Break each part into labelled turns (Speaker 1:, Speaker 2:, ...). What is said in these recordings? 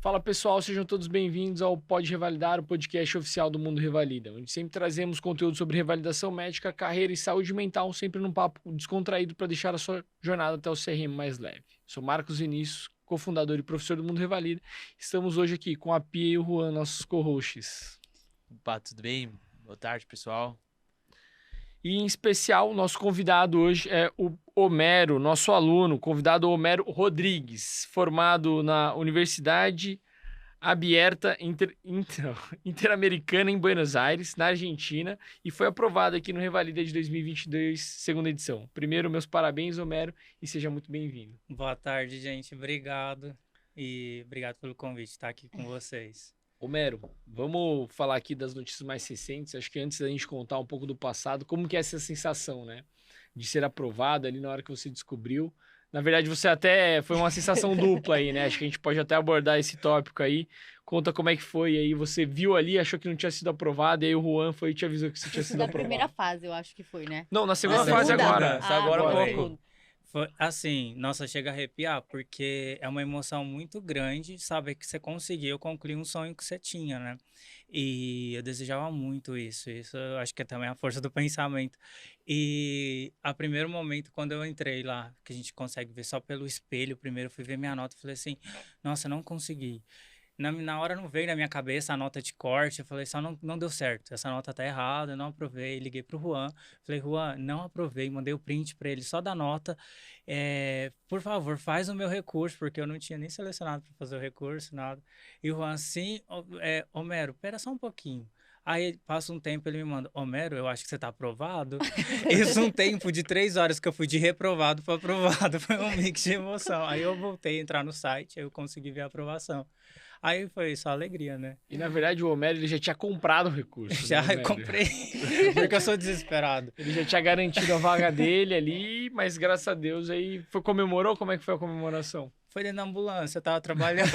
Speaker 1: Fala pessoal, sejam todos bem-vindos ao Pode Revalidar, o podcast oficial do Mundo Revalida, onde sempre trazemos conteúdo sobre revalidação médica, carreira e saúde mental, sempre num papo descontraído para deixar a sua jornada até o CRM mais leve. Sou Marcos Vinícius, cofundador e professor do Mundo Revalida. Estamos hoje aqui com a Pia e o Juan, nossos co-hosts.
Speaker 2: Opa, tudo bem? Boa tarde, pessoal.
Speaker 1: E em especial, o nosso convidado hoje é o Homero, nosso aluno, convidado Homero Rodrigues, formado na Universidade Abierta Interamericana em Buenos Aires, na Argentina, e foi aprovado aqui no Revalida de 2022, segunda edição. Primeiro, meus parabéns, Homero, e seja muito bem-vindo.
Speaker 3: Boa tarde, gente. Obrigado. E obrigado pelo convite, estar aqui com vocês.
Speaker 1: Homero, vamos falar aqui das notícias mais recentes. Acho que antes da gente contar um pouco do passado, como que é essa sensação, né? De ser aprovado ali na hora que você descobriu. Na verdade, você até foi uma sensação dupla aí, né? Acho que a gente pode até abordar esse tópico aí. Conta como é que foi aí. Você viu ali, achou que não tinha sido aprovado, e aí o Juan foi e te avisou que você tinha sido
Speaker 4: Na
Speaker 1: aprovado.
Speaker 4: primeira fase, eu acho que foi, né?
Speaker 1: Não, na segunda
Speaker 4: Na
Speaker 1: fase
Speaker 4: segunda?
Speaker 1: agora.
Speaker 2: Agora
Speaker 1: há
Speaker 2: há
Speaker 1: pouco.
Speaker 2: pouco.
Speaker 3: Foi assim, nossa, chega a arrepiar, porque é uma emoção muito grande saber que você conseguiu concluir um sonho que você tinha, né? E eu desejava muito isso. Isso eu acho que é também a força do pensamento. E a primeiro momento, quando eu entrei lá, que a gente consegue ver só pelo espelho, primeiro eu fui ver minha nota e falei assim, nossa, não consegui. Na hora não veio na minha cabeça a nota de corte, eu falei, só não deu certo, essa nota tá errada, eu não aprovei, liguei pro Juan, falei, Juan, não aprovei, mandei o print para ele só da nota, por favor, faz o meu recurso, porque eu não tinha nem selecionado para fazer o recurso, nada. E o Juan, sim, Homero, pera só um pouquinho. Aí passa um tempo, ele me manda, Homero, eu acho que você tá aprovado. Isso um tempo de 3 horas que eu fui de reprovado para aprovado, foi um mix de emoção. Aí eu voltei a entrar no site, aí eu consegui ver a aprovação. Aí foi só alegria, né?
Speaker 1: E na verdade o Homero ele já tinha comprado o recurso.
Speaker 3: Já
Speaker 1: né,
Speaker 3: eu
Speaker 1: Homero?
Speaker 3: comprei, porque eu sou desesperado.
Speaker 1: Ele já tinha garantido a vaga dele ali, mas graças a Deus aí comemorou? Como é que foi a comemoração?
Speaker 3: Foi dentro da ambulância, eu tava trabalhando.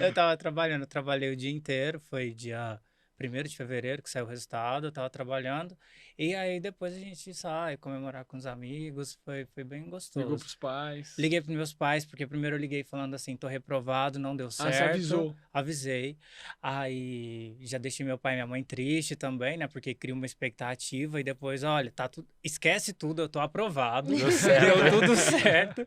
Speaker 3: Eu tava trabalhando, eu trabalhei o dia inteiro, foi dia 1º de fevereiro que saiu o resultado, eu tava trabalhando. E aí depois a gente sai comemorar com os amigos, foi bem gostoso.
Speaker 1: Ligou pros pais.
Speaker 3: Liguei pros meus pais, porque primeiro eu liguei falando assim, tô reprovado, não deu certo.
Speaker 1: Ah, você avisou.
Speaker 3: Avisei. Aí já deixei meu pai e minha mãe triste também, né? Porque cria uma expectativa e depois, olha, tá tudo. Esquece tudo, eu tô aprovado.
Speaker 1: Deu certo.
Speaker 3: Deu tudo certo.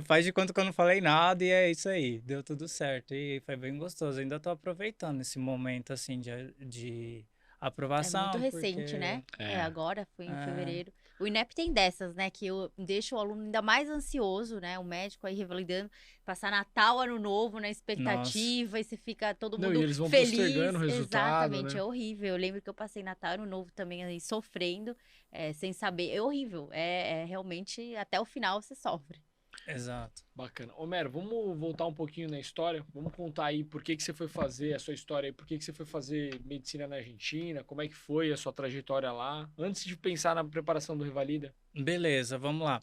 Speaker 3: Faz de conta que eu não falei nada e é isso aí. Deu tudo certo. E foi bem gostoso. Ainda tô aproveitando esse momento, assim, de aprovação.
Speaker 4: É muito recente,
Speaker 3: porque...
Speaker 4: né?
Speaker 1: É.
Speaker 4: Agora, foi em
Speaker 3: É.
Speaker 4: fevereiro. O INEP tem dessas, né? Que deixa o aluno ainda mais ansioso, né? O médico aí revalidando, passar Natal, Ano Novo na expectativa, e você fica todo
Speaker 1: Não,
Speaker 4: mundo
Speaker 1: e eles vão
Speaker 4: feliz.
Speaker 1: postergando o resultado,
Speaker 4: Exatamente,
Speaker 1: né?
Speaker 4: é horrível. Eu lembro que eu passei Natal, Ano Novo também aí sofrendo, sem saber. É horrível. É realmente, até o final você sofre.
Speaker 3: Exato.
Speaker 1: Bacana. Homero, vamos voltar um pouquinho na história. Vamos contar aí por que você foi fazer a sua história aí, por que você foi fazer medicina na Argentina, como é que foi a sua trajetória lá, antes de pensar na preparação do Revalida.
Speaker 3: Beleza, vamos lá.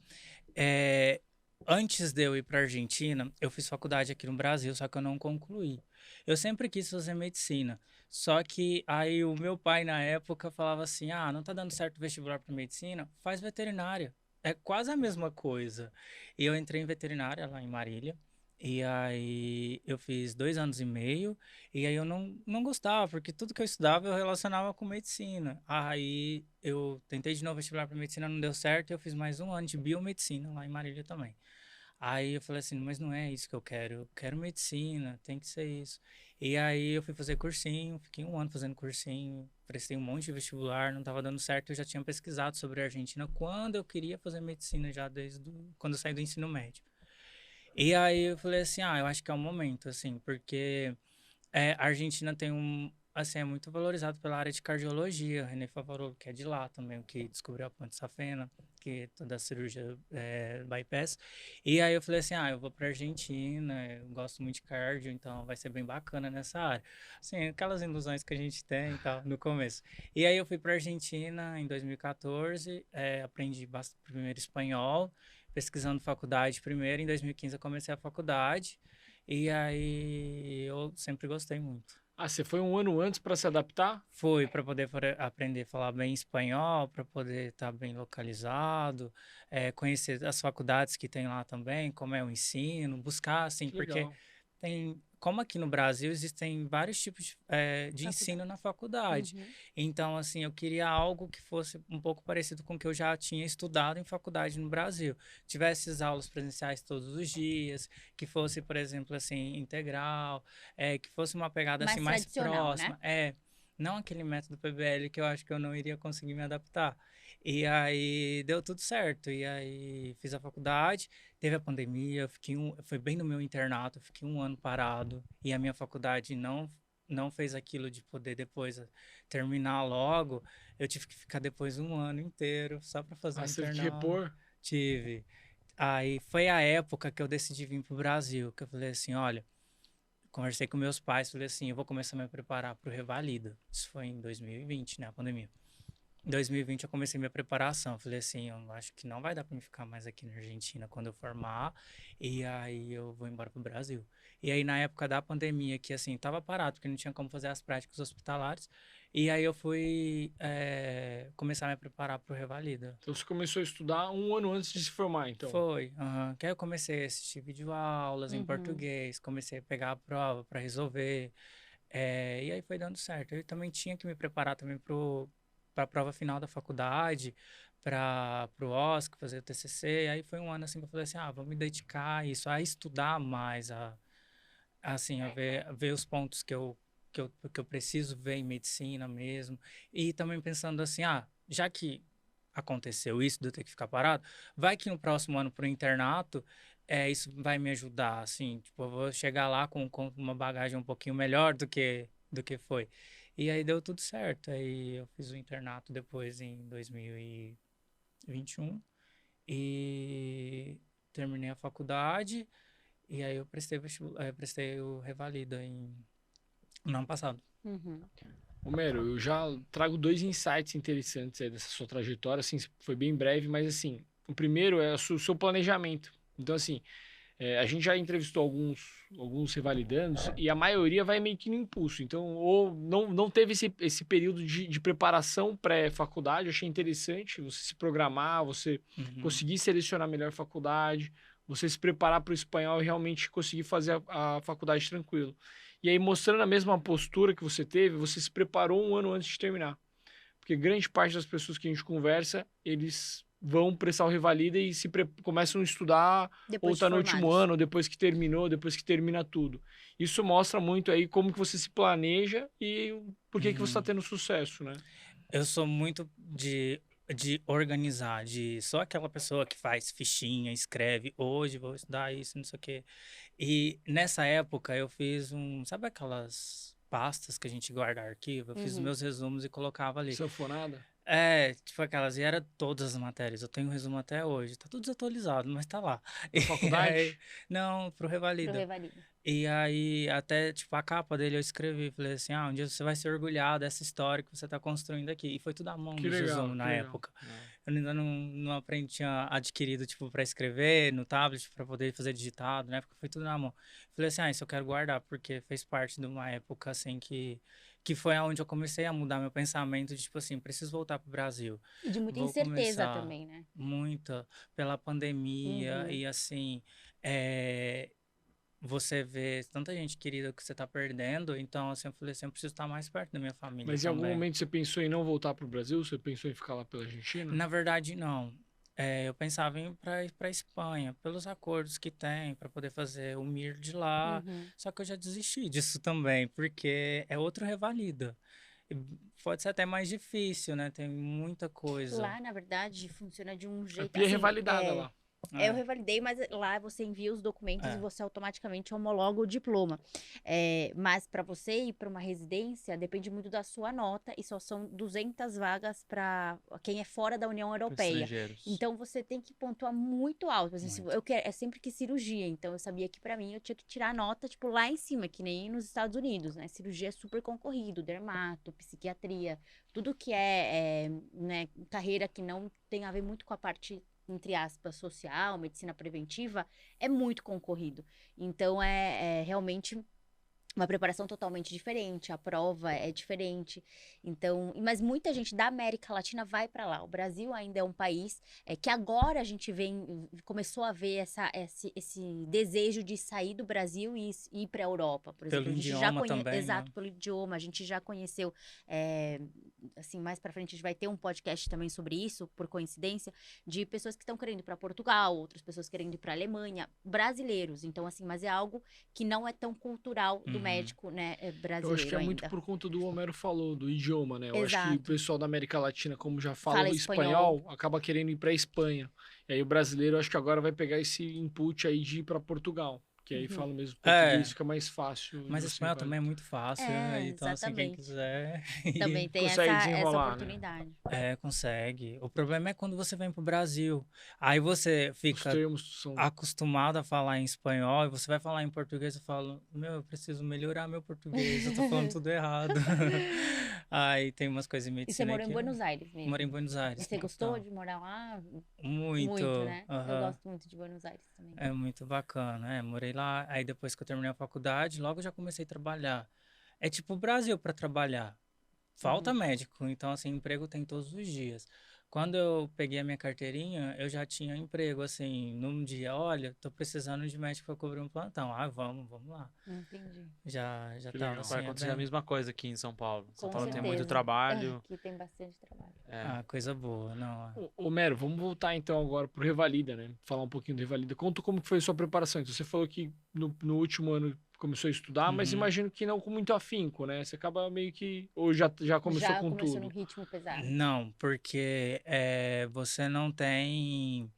Speaker 3: Antes de eu ir para Argentina, eu fiz faculdade aqui no Brasil, só que eu não concluí. Eu sempre quis fazer medicina, só que aí o meu pai na época falava assim, não tá dando certo o vestibular para medicina, faz veterinária. É quase a mesma coisa. E eu entrei em veterinária lá em Marília, e aí eu fiz 2 anos e meio, e aí eu não gostava, porque tudo que eu estudava eu relacionava com medicina. Aí eu tentei de novo vestibular para medicina, não deu certo, e eu fiz mais 1 ano de biomedicina lá em Marília também. Aí eu falei assim, mas não é isso que eu quero medicina, tem que ser isso. E aí eu fui fazer cursinho, fiquei 1 ano fazendo cursinho, prestei um monte de vestibular, não estava dando certo, eu já tinha pesquisado sobre a Argentina quando eu queria fazer medicina, já quando eu saí do ensino médio. E aí eu falei assim, eu acho que é o momento, assim, porque a Argentina tem assim, é muito valorizado pela área de cardiologia. René Favarolo, que é de lá também, que descobriu a ponte safena, que é toda a cirurgia bypass. E aí eu falei assim, eu vou pra Argentina, eu gosto muito de cardio, então vai ser bem bacana nessa área. Assim, aquelas ilusões que a gente tem e tal, no começo. E aí eu fui pra Argentina em 2014, aprendi primeiro espanhol, pesquisando faculdade primeiro. Em 2015 eu comecei a faculdade, e aí eu sempre gostei muito.
Speaker 1: Você foi 1 ano antes para se adaptar?
Speaker 3: Fui para poder aprender a falar bem espanhol, para poder estar bem localizado, conhecer as faculdades que tem lá também, como é o ensino, buscar, assim,
Speaker 1: Que
Speaker 3: porque
Speaker 1: legal.
Speaker 3: Como aqui no Brasil existem vários tipos de ensino na faculdade.
Speaker 4: Uhum.
Speaker 3: Então, assim, eu queria algo que fosse um pouco parecido com o que eu já tinha estudado em faculdade no Brasil. Tivesse as aulas presenciais todos os dias, que fosse, por exemplo, assim, integral, que fosse uma pegada
Speaker 4: Mais
Speaker 3: assim mais
Speaker 4: tradicional,
Speaker 3: próxima. Não aquele método PBL que eu acho que eu não iria conseguir me adaptar. E aí deu tudo certo. E aí fiz a faculdade. Teve a pandemia, foi bem no meu internato, eu fiquei 1 ano parado e a minha faculdade não fez aquilo de poder depois terminar logo. Eu tive que ficar depois 1 ano inteiro só para fazer o
Speaker 1: Você teve que
Speaker 3: internato.
Speaker 1: repor?
Speaker 3: Tive. Aí foi a época que eu decidi vir pro Brasil, que eu falei assim, olha, conversei com meus pais, falei assim, eu vou começar a me preparar pro Revalida. Isso foi em 2020, né, a pandemia. Em 2020 eu comecei minha preparação. Falei assim, eu acho que não vai dar para mim ficar mais aqui na Argentina quando eu formar, e aí eu vou embora pro Brasil. E aí na época da pandemia, que assim, tava parado, porque não tinha como fazer as práticas hospitalares, e aí eu fui começar a me preparar pro Revalida.
Speaker 1: Então você começou a estudar 1 ano antes de se formar, então.
Speaker 3: Foi, que aí eu comecei a assistir videoaulas em português, comecei a pegar a prova para resolver, e aí foi dando certo. Eu também tinha que me preparar também para a prova final da faculdade, para o OSCE, fazer o TCC. Aí foi 1 ano assim que eu falei assim, vou me dedicar a isso, a estudar mais, assim, a ver os pontos que eu preciso ver em medicina mesmo. E também pensando assim, já que aconteceu isso de eu ter que ficar parado, vai que no próximo ano pro internato, isso vai me ajudar, assim, tipo, eu vou chegar lá com uma bagagem um pouquinho melhor do que foi. E aí deu tudo certo. Aí eu fiz o internato depois em 2021 e terminei a faculdade e aí eu prestei o Revalida no ano passado.
Speaker 4: Uhum.
Speaker 1: Homero, eu já trago 2 insights interessantes aí dessa sua trajetória, assim, foi bem breve, mas assim, o primeiro é o seu planejamento. Então, assim, a gente já entrevistou alguns revalidandos e a maioria vai meio que no impulso. Então, ou não teve esse período de preparação pré-faculdade, eu achei interessante você se programar, você conseguir selecionar melhor a faculdade, você se preparar para o espanhol e realmente conseguir fazer a faculdade tranquilo. E aí, mostrando a mesma postura que você teve, você se preparou 1 ano antes de terminar. Porque grande parte das pessoas que a gente conversa, eles vão prestar o Revalida e começam a estudar,
Speaker 4: Depois
Speaker 1: ou
Speaker 4: de
Speaker 1: tá no último
Speaker 4: formados.
Speaker 1: ano, ou depois que terminou, depois que termina tudo. Isso mostra muito aí como que você se planeja e por que você está tendo sucesso, né?
Speaker 3: Eu sou muito de organizar, sou aquela pessoa que faz fichinha, escreve, hoje vou estudar isso, não sei o quê. E nessa época eu fiz sabe aquelas pastas que a gente guarda arquivo? Eu fiz os meus resumos e colocava ali.
Speaker 1: Sanfonada?
Speaker 3: Tipo aquelas, e era todas as matérias. Eu tenho um resumo até hoje. Tá tudo desatualizado, mas tá lá.
Speaker 1: Na faculdade?
Speaker 3: Não, pro
Speaker 4: Pro
Speaker 3: Revalida.
Speaker 4: Revalida.
Speaker 3: E aí, até, tipo, a capa dele eu escrevi, falei assim, um dia você vai se orgulhar dessa história que você tá construindo aqui. E foi tudo à mão
Speaker 1: Que
Speaker 3: dos
Speaker 1: legal,
Speaker 3: resumos
Speaker 1: que
Speaker 3: na
Speaker 1: legal.
Speaker 3: época. Eu ainda não aprendi, tinha adquirido, tipo, pra escrever no tablet, pra poder fazer digitado, né? Porque foi tudo na mão. Falei assim, isso eu quero guardar, porque fez parte de uma época, assim, que foi onde eu comecei a mudar meu pensamento de, tipo assim, preciso voltar pro Brasil.
Speaker 4: E de muita
Speaker 3: Vou
Speaker 4: incerteza
Speaker 3: começar
Speaker 4: também, né?
Speaker 3: muita pela pandemia e, assim, você vê tanta gente querida que você tá perdendo, então, assim, eu falei assim, eu preciso estar mais perto da minha família
Speaker 1: Mas em algum
Speaker 3: também.
Speaker 1: momento você pensou em não voltar para o Brasil? Você pensou em ficar lá pela Argentina?
Speaker 3: Na verdade, não. Eu pensava em ir para Espanha, pelos acordos que tem, para poder fazer o MIR de lá. Só que eu já desisti disso também, porque é outro Revalida. E pode ser até mais difícil, né? Tem muita coisa.
Speaker 4: Lá, na verdade, funciona de um
Speaker 1: A
Speaker 4: jeito
Speaker 1: Pia é
Speaker 4: assim.
Speaker 1: revalidada lá.
Speaker 4: Eu revalidei, mas lá você envia os documentos e você automaticamente homologa o diploma. Mas para você ir para uma residência, depende muito da sua nota e só são 200 vagas para quem é fora da União Europeia.
Speaker 2: Estrangeiros.
Speaker 4: Então você tem que pontuar muito alto. Assim,
Speaker 3: Muito.
Speaker 4: é sempre que cirurgia, então eu sabia que para mim eu tinha que tirar a nota tipo lá em cima, que nem nos Estados Unidos, né? Cirurgia é super concorrido, dermato, psiquiatria, tudo que né, carreira que não tem a ver muito com a parte entre aspas, social, medicina preventiva, é muito concorrido. Então, realmente uma preparação totalmente diferente, a prova é diferente. Então, mas muita gente da América Latina vai para lá. O Brasil ainda é um país que agora a gente começou a ver esse desejo de sair do Brasil e ir para a Europa, por
Speaker 3: Pelo
Speaker 4: exemplo. A gente já
Speaker 3: idioma também, né?
Speaker 4: exato, pelo idioma, a gente já conheceu, assim, mais para frente a gente vai ter um podcast também sobre isso, por coincidência, de pessoas que estão querendo ir para Portugal, outras pessoas querendo ir para Alemanha, brasileiros. Então, assim, mas é algo que não é tão cultural do médico, né,
Speaker 1: Eu acho que
Speaker 4: brasileiro
Speaker 1: é muito
Speaker 4: ainda.
Speaker 1: por conta do Homero falou, do idioma, né? Eu acho que o
Speaker 4: Exato.
Speaker 1: pessoal da América Latina, como já fala
Speaker 4: Fala
Speaker 1: o
Speaker 4: espanhol.
Speaker 1: espanhol, acaba querendo ir pra Espanha. E aí o brasileiro, acho que agora vai pegar esse input aí de ir pra Portugal. Que aí fala mesmo português,
Speaker 3: É,
Speaker 1: fica mais fácil.
Speaker 3: mas
Speaker 1: e você
Speaker 3: espanhol
Speaker 1: vai...
Speaker 3: também é muito fácil,
Speaker 4: É,
Speaker 3: então assim, quem
Speaker 4: exatamente.
Speaker 3: quiser
Speaker 4: Também tem
Speaker 1: consegue
Speaker 4: essa
Speaker 1: desenrolar, né?
Speaker 4: oportunidade.
Speaker 3: consegue. O problema é quando você vem pro Brasil. Aí você
Speaker 1: Os
Speaker 3: fica
Speaker 1: termos são...
Speaker 3: acostumado a falar em espanhol e você vai falar em português e falo, eu preciso melhorar meu português, eu tô falando tudo errado. Aí tem umas coisas em
Speaker 4: E você
Speaker 3: medicina
Speaker 4: morou em
Speaker 3: que
Speaker 4: Buenos Aires mesmo?
Speaker 3: moro em Buenos
Speaker 4: E
Speaker 3: Aires,
Speaker 4: você
Speaker 3: na
Speaker 4: gostou
Speaker 3: capital.
Speaker 4: de morar lá?
Speaker 3: Muito,
Speaker 4: Muito, né? Eu
Speaker 3: aham.
Speaker 4: gosto muito de Buenos Aires também.
Speaker 3: É muito bacana, morei lá, aí depois que eu terminei a faculdade, logo já comecei a trabalhar. É tipo o Brasil para trabalhar. Falta médico, então assim, emprego tem todos os dias. Quando eu peguei a minha carteirinha, eu já tinha emprego, assim, num dia, olha, tô precisando de médico para cobrir um plantão. Ah, vamos lá.
Speaker 4: Entendi.
Speaker 3: Já
Speaker 1: Que
Speaker 3: tava
Speaker 1: legal.
Speaker 2: Vai
Speaker 3: assim,
Speaker 2: acontecer a
Speaker 3: bem.
Speaker 2: mesma coisa aqui em São Paulo. São
Speaker 4: Com
Speaker 2: Paulo tem muito
Speaker 4: certeza.
Speaker 2: trabalho.
Speaker 4: Aqui tem bastante trabalho.
Speaker 2: É.
Speaker 3: Ah, coisa boa, não.
Speaker 1: Ô, Mero, vamos voltar então agora pro Revalida, né? Falar um pouquinho do Revalida. Conta como que foi a sua preparação. Então, você falou que no último ano começou a estudar, mas
Speaker 3: Uhum.
Speaker 1: imagino que não com muito afinco, né? Você acaba meio que... Ou já começou
Speaker 4: Já
Speaker 1: com
Speaker 4: começou no
Speaker 1: tudo?
Speaker 4: ritmo pesado.
Speaker 3: Não, porque você não tem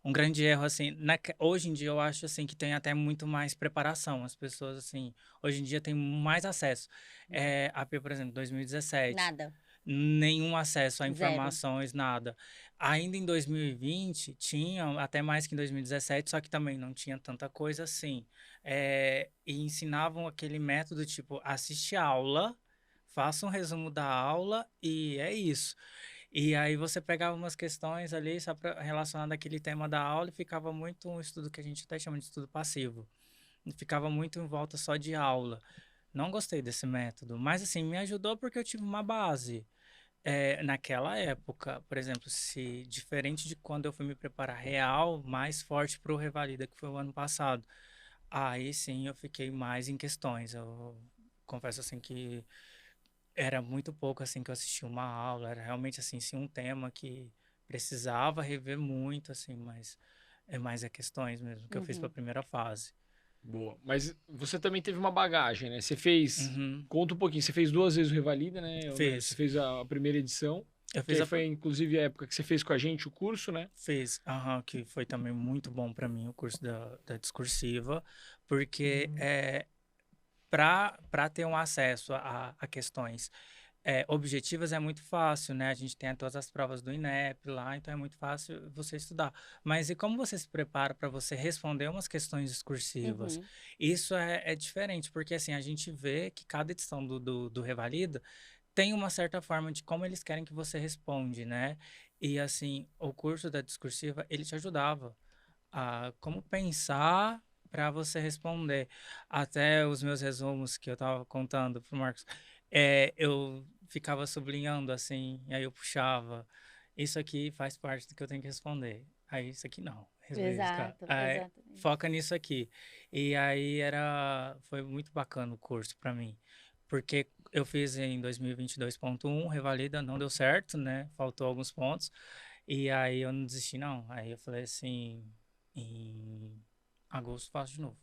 Speaker 3: um grande erro, assim, hoje em dia eu acho, assim, que tem até muito mais preparação, as pessoas, assim, hoje em dia tem mais acesso. AP, por exemplo, 2017,
Speaker 4: Nada.
Speaker 3: nenhum acesso a
Speaker 4: Zero.
Speaker 3: informações, nada. Ainda em 2020, tinha, até mais que em 2017, só que também não tinha tanta coisa assim. E ensinavam aquele método, tipo, assiste a aula, faça um resumo da aula e é isso. E aí você pegava umas questões ali só relacionadas àquele tema da aula e ficava muito um estudo que a gente até chama de estudo passivo. E ficava muito em volta só de aula. Não gostei desse método, mas assim, me ajudou porque eu tive uma base. Naquela época, por exemplo, se diferente de quando eu fui me preparar real, mais forte para o Revalida, que foi o ano passado. Aí sim eu fiquei mais em questões. Eu confesso assim que era muito pouco assim que eu assisti uma aula, era realmente assim, sim, um tema que precisava rever muito assim, mas é mais questões mesmo que eu fiz para a primeira fase.
Speaker 1: Boa. Mas você também teve uma bagagem, né? Você fez...
Speaker 3: Uhum.
Speaker 1: Conta um pouquinho. Você fez 2 vezes o Revalida, né? Homero? Você
Speaker 3: Fiz.
Speaker 1: fez a primeira edição.
Speaker 3: Eu
Speaker 1: Que
Speaker 3: fiz
Speaker 1: aí foi, inclusive, a época que você fez com a gente o curso, né?
Speaker 3: que foi também muito bom para mim o curso da discursiva, porque para ter um acesso a questões objetivas é muito fácil, né? A gente tem todas as provas do INEP lá, então é muito fácil você estudar. Mas e como você se prepara para você responder umas questões discursivas? Isso é diferente, porque assim, a gente vê que cada edição do Revalida tem uma certa forma de como eles querem que você responde, né? E assim, o curso da discursiva, ele te ajudava a como pensar para você responder. Até os meus resumos que eu estava contando pro Marcos, eu ficava sublinhando assim, e aí eu puxava. Isso aqui faz parte do que eu tenho que responder. Aí isso aqui não.
Speaker 4: Exato,
Speaker 3: Aí,
Speaker 4: exatamente.
Speaker 3: foca nisso aqui. E aí foi muito bacana o curso para mim, porque eu fiz em 2022.1, revalida, não deu certo, né? Faltou alguns pontos. E aí eu não desisti, não. Aí eu falei assim, em agosto faço de novo.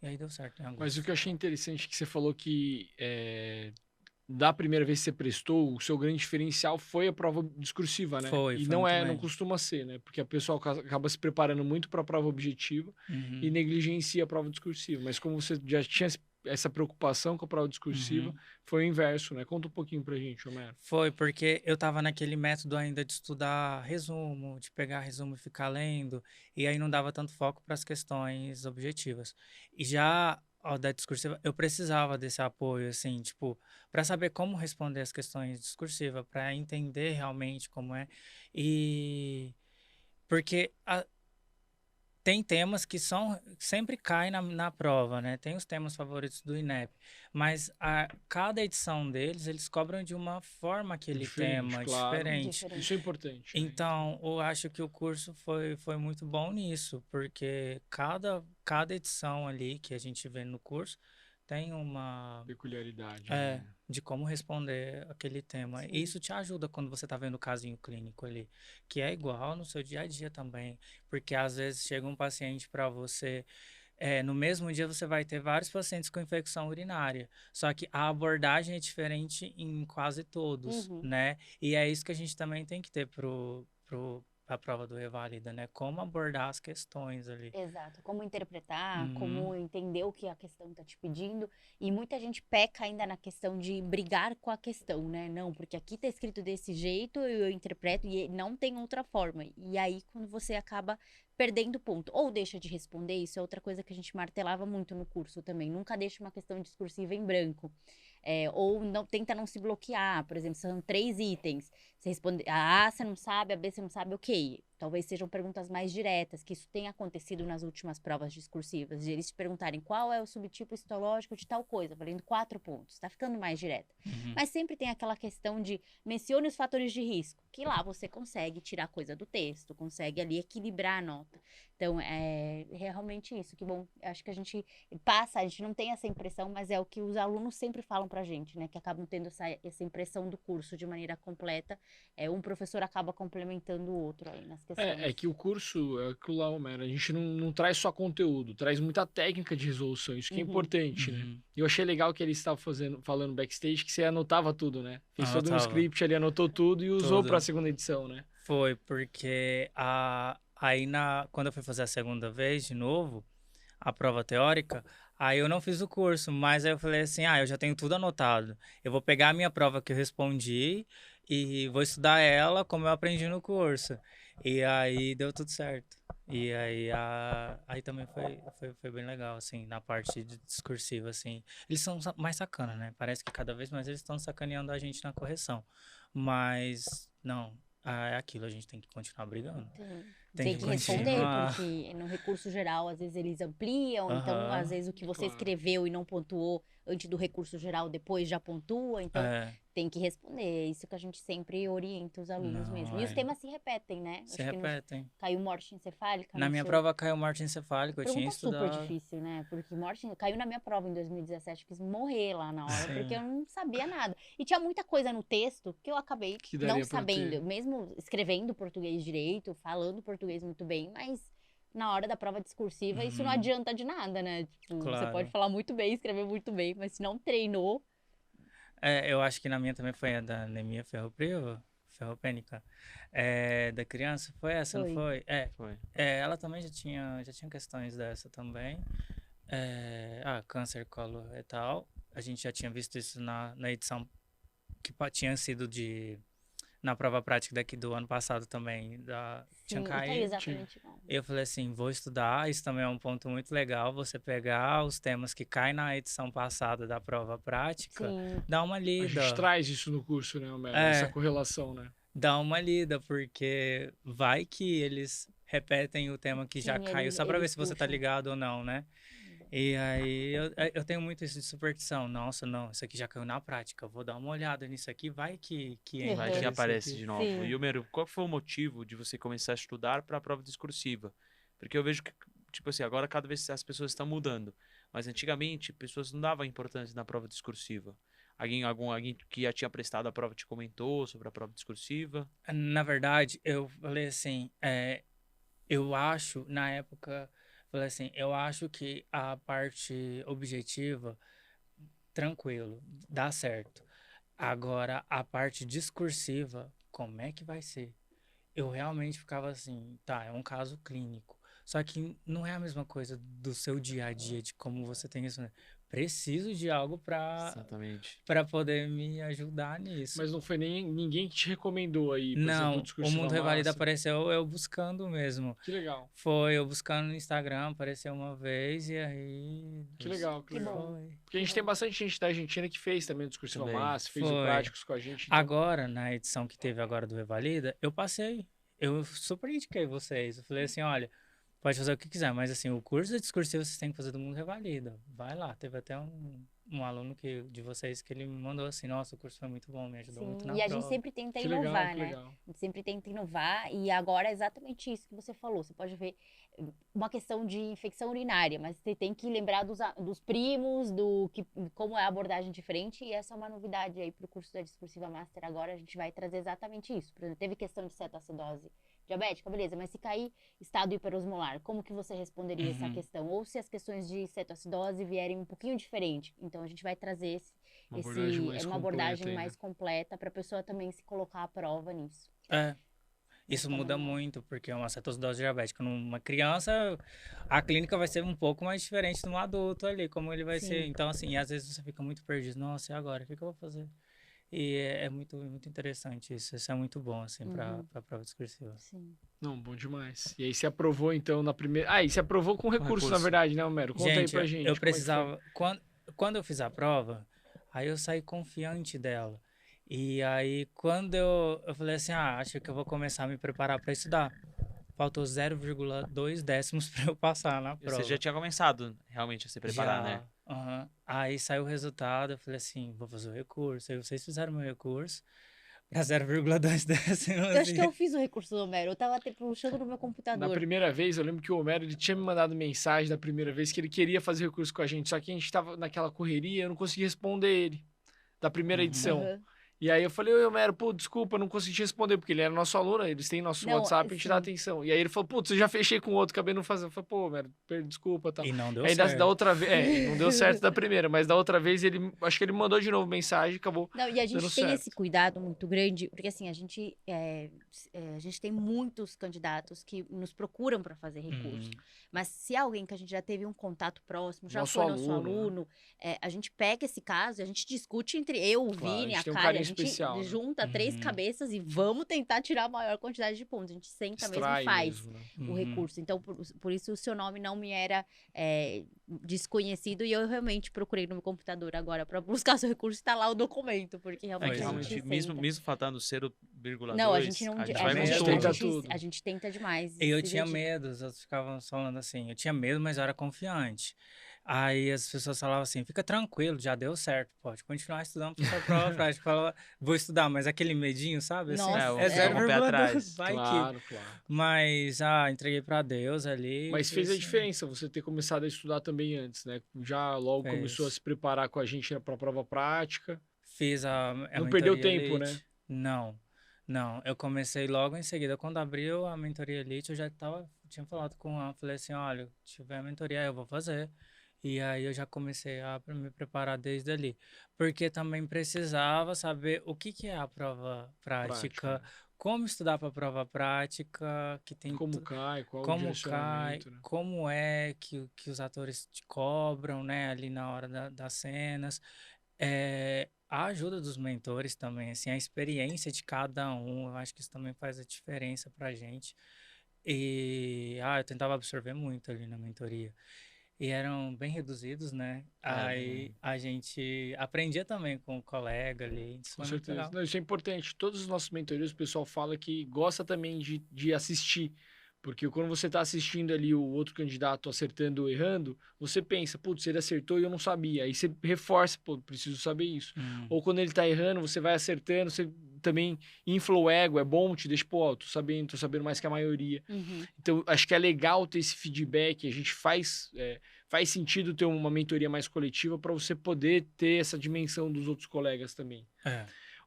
Speaker 3: E aí deu certo em
Speaker 1: Mas o
Speaker 3: agosto.
Speaker 1: que eu achei interessante é que você falou que da primeira vez que você prestou, o seu grande diferencial foi a prova discursiva, né?
Speaker 3: Foi
Speaker 1: E
Speaker 3: muito
Speaker 1: não
Speaker 3: bem.
Speaker 1: costuma ser, né? Porque a pessoa acaba se preparando muito para a prova objetiva e
Speaker 3: Uhum,
Speaker 1: negligencia a prova discursiva. Mas como você já tinha essa preocupação com a prova discursiva,
Speaker 3: uhum.
Speaker 1: foi o inverso, né? Conta um pouquinho pra gente, Homero.
Speaker 3: Foi porque eu tava naquele método ainda de estudar resumo, de pegar resumo e ficar lendo, e aí não dava tanto foco para as questões objetivas. E já ó, da discursiva, eu precisava desse apoio, assim, tipo, para saber como responder as questões discursivas, para entender realmente como é. E porque tem temas que sempre caem na prova, né? Tem os temas favoritos do INEP, mas cada edição deles, eles cobram de uma forma aquele
Speaker 1: Diferente,
Speaker 3: tema,
Speaker 1: claro.
Speaker 3: diferente.
Speaker 1: Isso é importante. Né?
Speaker 3: Então, eu acho que o curso foi muito bom nisso, porque cada edição ali que a gente vê no curso tem uma
Speaker 1: Peculiaridade.
Speaker 3: é,
Speaker 1: Né?
Speaker 3: de como responder aquele tema.
Speaker 4: Sim.
Speaker 3: E isso te ajuda quando você está vendo o casinho clínico ali, que é igual no seu dia a dia também, porque às vezes chega um paciente para você, no mesmo dia você vai ter vários pacientes com infecção urinária, só que a abordagem é diferente em quase todos,
Speaker 4: Uhum.
Speaker 3: né? E é isso que a gente também tem que ter a prova do Revalida, né? Como abordar as questões ali.
Speaker 4: Exato, como interpretar,
Speaker 3: Uhum.
Speaker 4: como entender o que a questão está te pedindo. E muita gente peca ainda na questão de brigar com a questão, né? Não, porque aqui está escrito desse jeito, eu interpreto e não tem outra forma. E aí, quando você acaba perdendo ponto, ou deixa de responder, isso é outra coisa que a gente martelava muito no curso também. Nunca deixa uma questão discursiva em branco. Ou não, tenta não se bloquear, por exemplo, são 3 itens. Você responde a A, você não sabe, a B, você não sabe, ok. Talvez sejam perguntas mais diretas, que isso tem acontecido nas últimas provas discursivas, de eles te perguntarem qual é o subtipo histológico de tal coisa, valendo 4 pontos, tá ficando mais direta.
Speaker 3: Uhum.
Speaker 4: Mas sempre tem aquela questão de mencione os fatores de risco, que lá você consegue tirar coisa do texto, consegue ali equilibrar a nota. Então, é realmente isso, que bom, acho que a gente não tem essa impressão, mas é o que os alunos sempre falam pra gente, né, que acabam tendo essa impressão do curso de maneira completa, um professor acaba complementando o outro aí nas questões.
Speaker 1: É que o curso é aquilo lá, Homero, a gente não traz só conteúdo, traz muita técnica de resolução, isso que é
Speaker 4: Uhum.
Speaker 1: importante, né?
Speaker 3: Uhum.
Speaker 1: Eu achei legal que ele estava falando backstage que você anotava tudo, né? Fez todo um
Speaker 3: Anotava.
Speaker 1: script ali, anotou tudo e usou
Speaker 3: Tudo.
Speaker 1: para a segunda edição, né?
Speaker 3: Foi, porque quando eu fui fazer a segunda vez, de novo, a prova teórica, aí eu não fiz o curso, mas aí eu falei assim, eu já tenho tudo anotado. Eu vou pegar a minha prova que eu respondi e vou estudar ela como eu aprendi no curso. E aí deu tudo certo. E aí também foi bem legal, assim, na parte discursiva, assim. Eles são mais sacana, né? Parece que cada vez mais eles estão sacaneando a gente na correção. Mas, não, é aquilo, a gente tem que continuar brigando.
Speaker 4: Tem
Speaker 3: que
Speaker 4: que responder,
Speaker 3: continuar.
Speaker 4: porque no recurso geral, às vezes eles ampliam, então, às vezes, o que você
Speaker 1: claro.
Speaker 4: escreveu e não pontuou antes do recurso geral, depois já pontua, então tem que responder. É isso que a gente sempre orienta os alunos
Speaker 3: Não,
Speaker 4: mesmo. E os temas se repetem, né?
Speaker 3: Se
Speaker 4: Acho que
Speaker 3: repetem.
Speaker 4: caiu morte encefálica.
Speaker 3: Na
Speaker 4: no
Speaker 3: minha
Speaker 4: seu-
Speaker 3: prova caiu morte encefálica, eu tinha
Speaker 4: Pergunta super
Speaker 3: estudado.
Speaker 4: difícil, né? Porque morte caiu na minha prova em 2017, quis morrer lá na hora,
Speaker 3: Sim.
Speaker 4: porque eu não sabia nada. E tinha muita coisa no texto que eu acabei
Speaker 1: Que daria
Speaker 4: não
Speaker 1: pra
Speaker 4: sabendo,
Speaker 1: ter.
Speaker 4: mesmo escrevendo português direito, falando português muito bem, mas na hora da prova discursiva isso não adianta de nada, né? Tipo, você
Speaker 3: Claro.
Speaker 4: pode falar muito bem, escrever muito bem, mas se não treinou,
Speaker 3: Eu acho que na minha também foi a da anemia ferropênica. Da criança, foi essa,
Speaker 4: Foi.
Speaker 3: não foi?
Speaker 2: Foi.
Speaker 3: Ela também já tinha questões dessa também. Câncer coloretal. A gente já tinha visto isso na edição que tinha sido na prova prática daqui do ano passado também, tinha
Speaker 4: sim, caiu
Speaker 3: caído.
Speaker 4: exatamente não.
Speaker 3: Eu falei assim, vou estudar, isso também é um ponto muito legal, você pegar os temas que caem na edição passada da prova prática,
Speaker 4: Sim.
Speaker 3: dá uma
Speaker 1: A
Speaker 3: lida.
Speaker 1: gente traz isso no curso, né, Homero? Essa correlação, né?
Speaker 3: Dá uma lida, porque vai que eles repetem o tema que já
Speaker 4: Sim,
Speaker 3: caiu, só pra ver
Speaker 4: eles
Speaker 3: se você tá
Speaker 4: puxam.
Speaker 3: ligado ou não, né? E aí eu tenho muito isso de superstição. Nossa, não, isso aqui já caiu na prática. Vou dar uma olhada nisso aqui, vai que entra
Speaker 2: Vai que
Speaker 3: isso
Speaker 2: aparece
Speaker 3: aqui.
Speaker 2: de novo.
Speaker 4: Sim.
Speaker 2: E o Mero, qual foi o motivo de você começar a estudar para a prova discursiva? Porque eu vejo que, tipo assim, agora cada vez as pessoas estão mudando. Mas antigamente, pessoas não davam importância na prova discursiva. Alguém que já tinha prestado a prova te comentou sobre a prova discursiva?
Speaker 3: Na verdade, eu falei assim, eu acho, na época, falei assim, eu acho que a parte objetiva, tranquilo, dá certo. Agora, a parte discursiva, como é que vai ser? Eu realmente ficava assim, tá, é um caso clínico. Só que não é a mesma coisa do seu dia a dia, de como você tem isso, né? Preciso de algo
Speaker 2: Exatamente.
Speaker 3: para poder me ajudar nisso.
Speaker 1: Mas não foi ninguém que te recomendou aí, por exemplo,
Speaker 3: Não, o
Speaker 1: discursiva
Speaker 3: Mundo Revalida
Speaker 1: massa.
Speaker 3: apareceu eu buscando mesmo.
Speaker 1: Que legal,
Speaker 3: Foi eu buscando no Instagram, apareceu uma vez e aí...
Speaker 1: que legal, que
Speaker 4: Que
Speaker 1: legal.
Speaker 4: bom.
Speaker 3: Foi.
Speaker 1: Porque a gente tem bastante gente da Argentina que fez também o discursiva
Speaker 2: Também.
Speaker 1: massa, fez o
Speaker 3: Foi.
Speaker 1: práticos com a gente. Então...
Speaker 3: Agora, na edição que teve agora do Revalida, eu passei. Eu super indiquei vocês. Eu falei assim, olha, pode fazer o que quiser, mas assim, o curso discursivo vocês têm que fazer do mundo revalida. Vai lá, teve até um aluno de vocês que ele me mandou assim, nossa, o curso foi muito bom, me ajudou muito
Speaker 4: Sim,
Speaker 3: na
Speaker 4: e a gente
Speaker 3: prova.
Speaker 4: sempre tenta
Speaker 1: Que
Speaker 4: inovar,
Speaker 1: legal, que
Speaker 4: né?
Speaker 1: legal.
Speaker 4: A gente sempre tenta inovar e agora é exatamente isso que você falou. Você pode ver uma questão de infecção urinária, mas você tem que lembrar dos primos, como é a abordagem diferente, e essa é uma novidade aí para o curso da Discursiva Master. Agora a gente vai trazer exatamente isso. Por exemplo, teve questão de cetoacidose diabética, beleza, mas se cair estado hiperosmolar, como que você responderia essa questão? Ou se as questões de cetoacidose vierem um pouquinho diferente. Então a gente vai trazer
Speaker 1: Uma abordagem mais
Speaker 4: uma
Speaker 1: completa
Speaker 4: abordagem
Speaker 1: aí, né?
Speaker 4: mais completa para a pessoa também se colocar à prova nisso.
Speaker 3: Isso
Speaker 4: também
Speaker 3: muda
Speaker 4: é.
Speaker 3: muito, porque uma cetoacidose diabética numa criança, a clínica vai ser um pouco mais diferente de um adulto ali, como ele vai ser.
Speaker 4: Sim.
Speaker 3: Então, assim, às vezes você fica muito perdido. Nossa, e agora? O que eu vou fazer? E é muito interessante isso. Isso é muito bom, assim, para a prova discursiva.
Speaker 4: Sim.
Speaker 1: Não, bom demais. E aí você aprovou, então, na primeira... Ah, e você aprovou com recurso, na
Speaker 2: recurso.
Speaker 1: verdade, né, Homero? Conta aí pra gente.
Speaker 3: Eu
Speaker 1: como é que foi.
Speaker 3: precisava... Quando eu fiz a prova, aí eu saí confiante dela. E aí, quando eu falei assim, acho que eu vou começar a me preparar para estudar. Faltou 0,2 décimos para eu passar na prova.
Speaker 2: Você já tinha começado realmente a se preparar, né?
Speaker 3: Aham. Aí saiu o resultado, eu falei assim, vou fazer o recurso. Aí vocês fizeram meu recurso para 0,2 décimos.
Speaker 4: Eu acho que eu fiz o recurso do Homero. Eu tava puxando no meu
Speaker 1: Na
Speaker 4: computador.
Speaker 1: primeira vez, eu lembro que o Homero, ele tinha me mandado mensagem da primeira vez que ele queria fazer recurso com a gente, só que a gente tava naquela correria, eu não consegui responder ele, da primeira edição.
Speaker 4: Aham.
Speaker 1: E aí eu falei, oi, Homero, pô, desculpa, eu não consegui te responder, porque ele era nosso aluno, eles têm nosso
Speaker 4: Não,
Speaker 1: WhatsApp, a gente dá
Speaker 4: sim.
Speaker 1: atenção. E aí ele falou, putz, eu já fechei com outro, acabei não fazendo. Eu falei, pô, Homero, desculpa, tal.
Speaker 3: E não deu
Speaker 1: Aí
Speaker 3: certo.
Speaker 1: da outra vez, não deu certo da primeira, mas da outra vez ele, acho que ele mandou de novo mensagem e acabou.
Speaker 4: Não, e a
Speaker 1: dando
Speaker 4: gente tem
Speaker 1: certo.
Speaker 4: esse cuidado muito grande, porque assim, a gente tem muitos candidatos que nos procuram para fazer recurso. Mas se é alguém que a gente já teve um contato próximo, já
Speaker 1: Nosso
Speaker 4: foi nosso
Speaker 1: aluno, né?
Speaker 4: aluno, a gente pega esse caso e a gente discute entre eu, o
Speaker 1: Claro,
Speaker 4: Vini,
Speaker 1: a gente
Speaker 4: a
Speaker 1: tem um
Speaker 4: Kari,
Speaker 1: carinho
Speaker 4: a gente
Speaker 1: especial, né?
Speaker 4: junta três cabeças e vamos tentar tirar a maior quantidade de pontos. A gente senta
Speaker 1: Extrai
Speaker 4: mesmo e faz
Speaker 1: mesmo, né?
Speaker 4: o recurso. Então, por isso o seu nome não me era desconhecido e eu realmente procurei no meu computador agora para buscar seu recurso e tá lá o documento, porque
Speaker 2: É
Speaker 4: realmente
Speaker 2: que
Speaker 4: a
Speaker 2: realmente,
Speaker 4: gente
Speaker 2: mesmo,
Speaker 4: senta.
Speaker 2: mesmo faltando 0,2,
Speaker 4: Não, a gente não.
Speaker 2: a gente
Speaker 3: a
Speaker 2: vai
Speaker 3: gente
Speaker 2: com
Speaker 3: tenta
Speaker 2: tudo.
Speaker 1: tudo.
Speaker 4: A gente tenta demais.
Speaker 3: Eu
Speaker 4: se
Speaker 3: tinha
Speaker 4: dedica.
Speaker 3: medo, os outros ficavam falando assim, eu tinha medo, mas eu era confiante. Aí as pessoas falavam assim, fica tranquilo, já deu certo, pode continuar estudando para sua prova prática. Eu falava, vou estudar, mas aquele medinho, sabe? Assim,
Speaker 4: Nossa,
Speaker 3: é
Speaker 2: fica com o pé
Speaker 3: 0,2,
Speaker 2: atrás.
Speaker 3: vai que...
Speaker 1: Claro.
Speaker 3: Mas, entreguei para Deus ali.
Speaker 1: Mas
Speaker 3: foi
Speaker 1: fez a
Speaker 3: assim,
Speaker 1: diferença você ter começado a estudar também antes, né? Já logo
Speaker 3: Fez.
Speaker 1: começou a se preparar com a gente para a prova prática.
Speaker 3: Fiz a
Speaker 1: Não perdeu
Speaker 3: mentoria
Speaker 1: tempo,
Speaker 3: Elite. Não. Eu comecei logo em seguida. Quando abriu a mentoria Elite, eu já tinha falado com ela. Falei assim, olha, se tiver a mentoria, eu vou fazer. E aí eu já comecei a me preparar desde ali. Porque também precisava saber o que é a prova prática, como estudar para a prova prática, que tem
Speaker 1: Como cai, qual o
Speaker 3: como cai,
Speaker 1: direcionamento, né?
Speaker 3: como é que os atores te cobram, né, ali na hora das cenas. A ajuda dos mentores também, assim, a experiência de cada um, eu acho que isso também faz a diferença pra gente. E, eu tentava absorver muito ali na mentoria. E eram bem reduzidos, né? Aí a gente aprendia também com o colega ali. Isso
Speaker 1: Com
Speaker 3: foi muito
Speaker 1: certeza.
Speaker 3: legal.
Speaker 1: Não, isso é importante. Todos os nossos mentorias, o pessoal fala que gosta também de assistir. Porque quando você está assistindo ali o outro candidato acertando ou errando, você pensa, putz, ele acertou e eu não sabia. Aí você reforça, pô, preciso saber isso. Ou quando ele está errando, você vai acertando, você também infla o ego, é bom, te deixa, pô, tô sabendo mais que a maioria. Então, acho que é legal ter esse feedback, a gente faz sentido ter uma mentoria mais coletiva para você poder ter essa dimensão dos outros colegas também.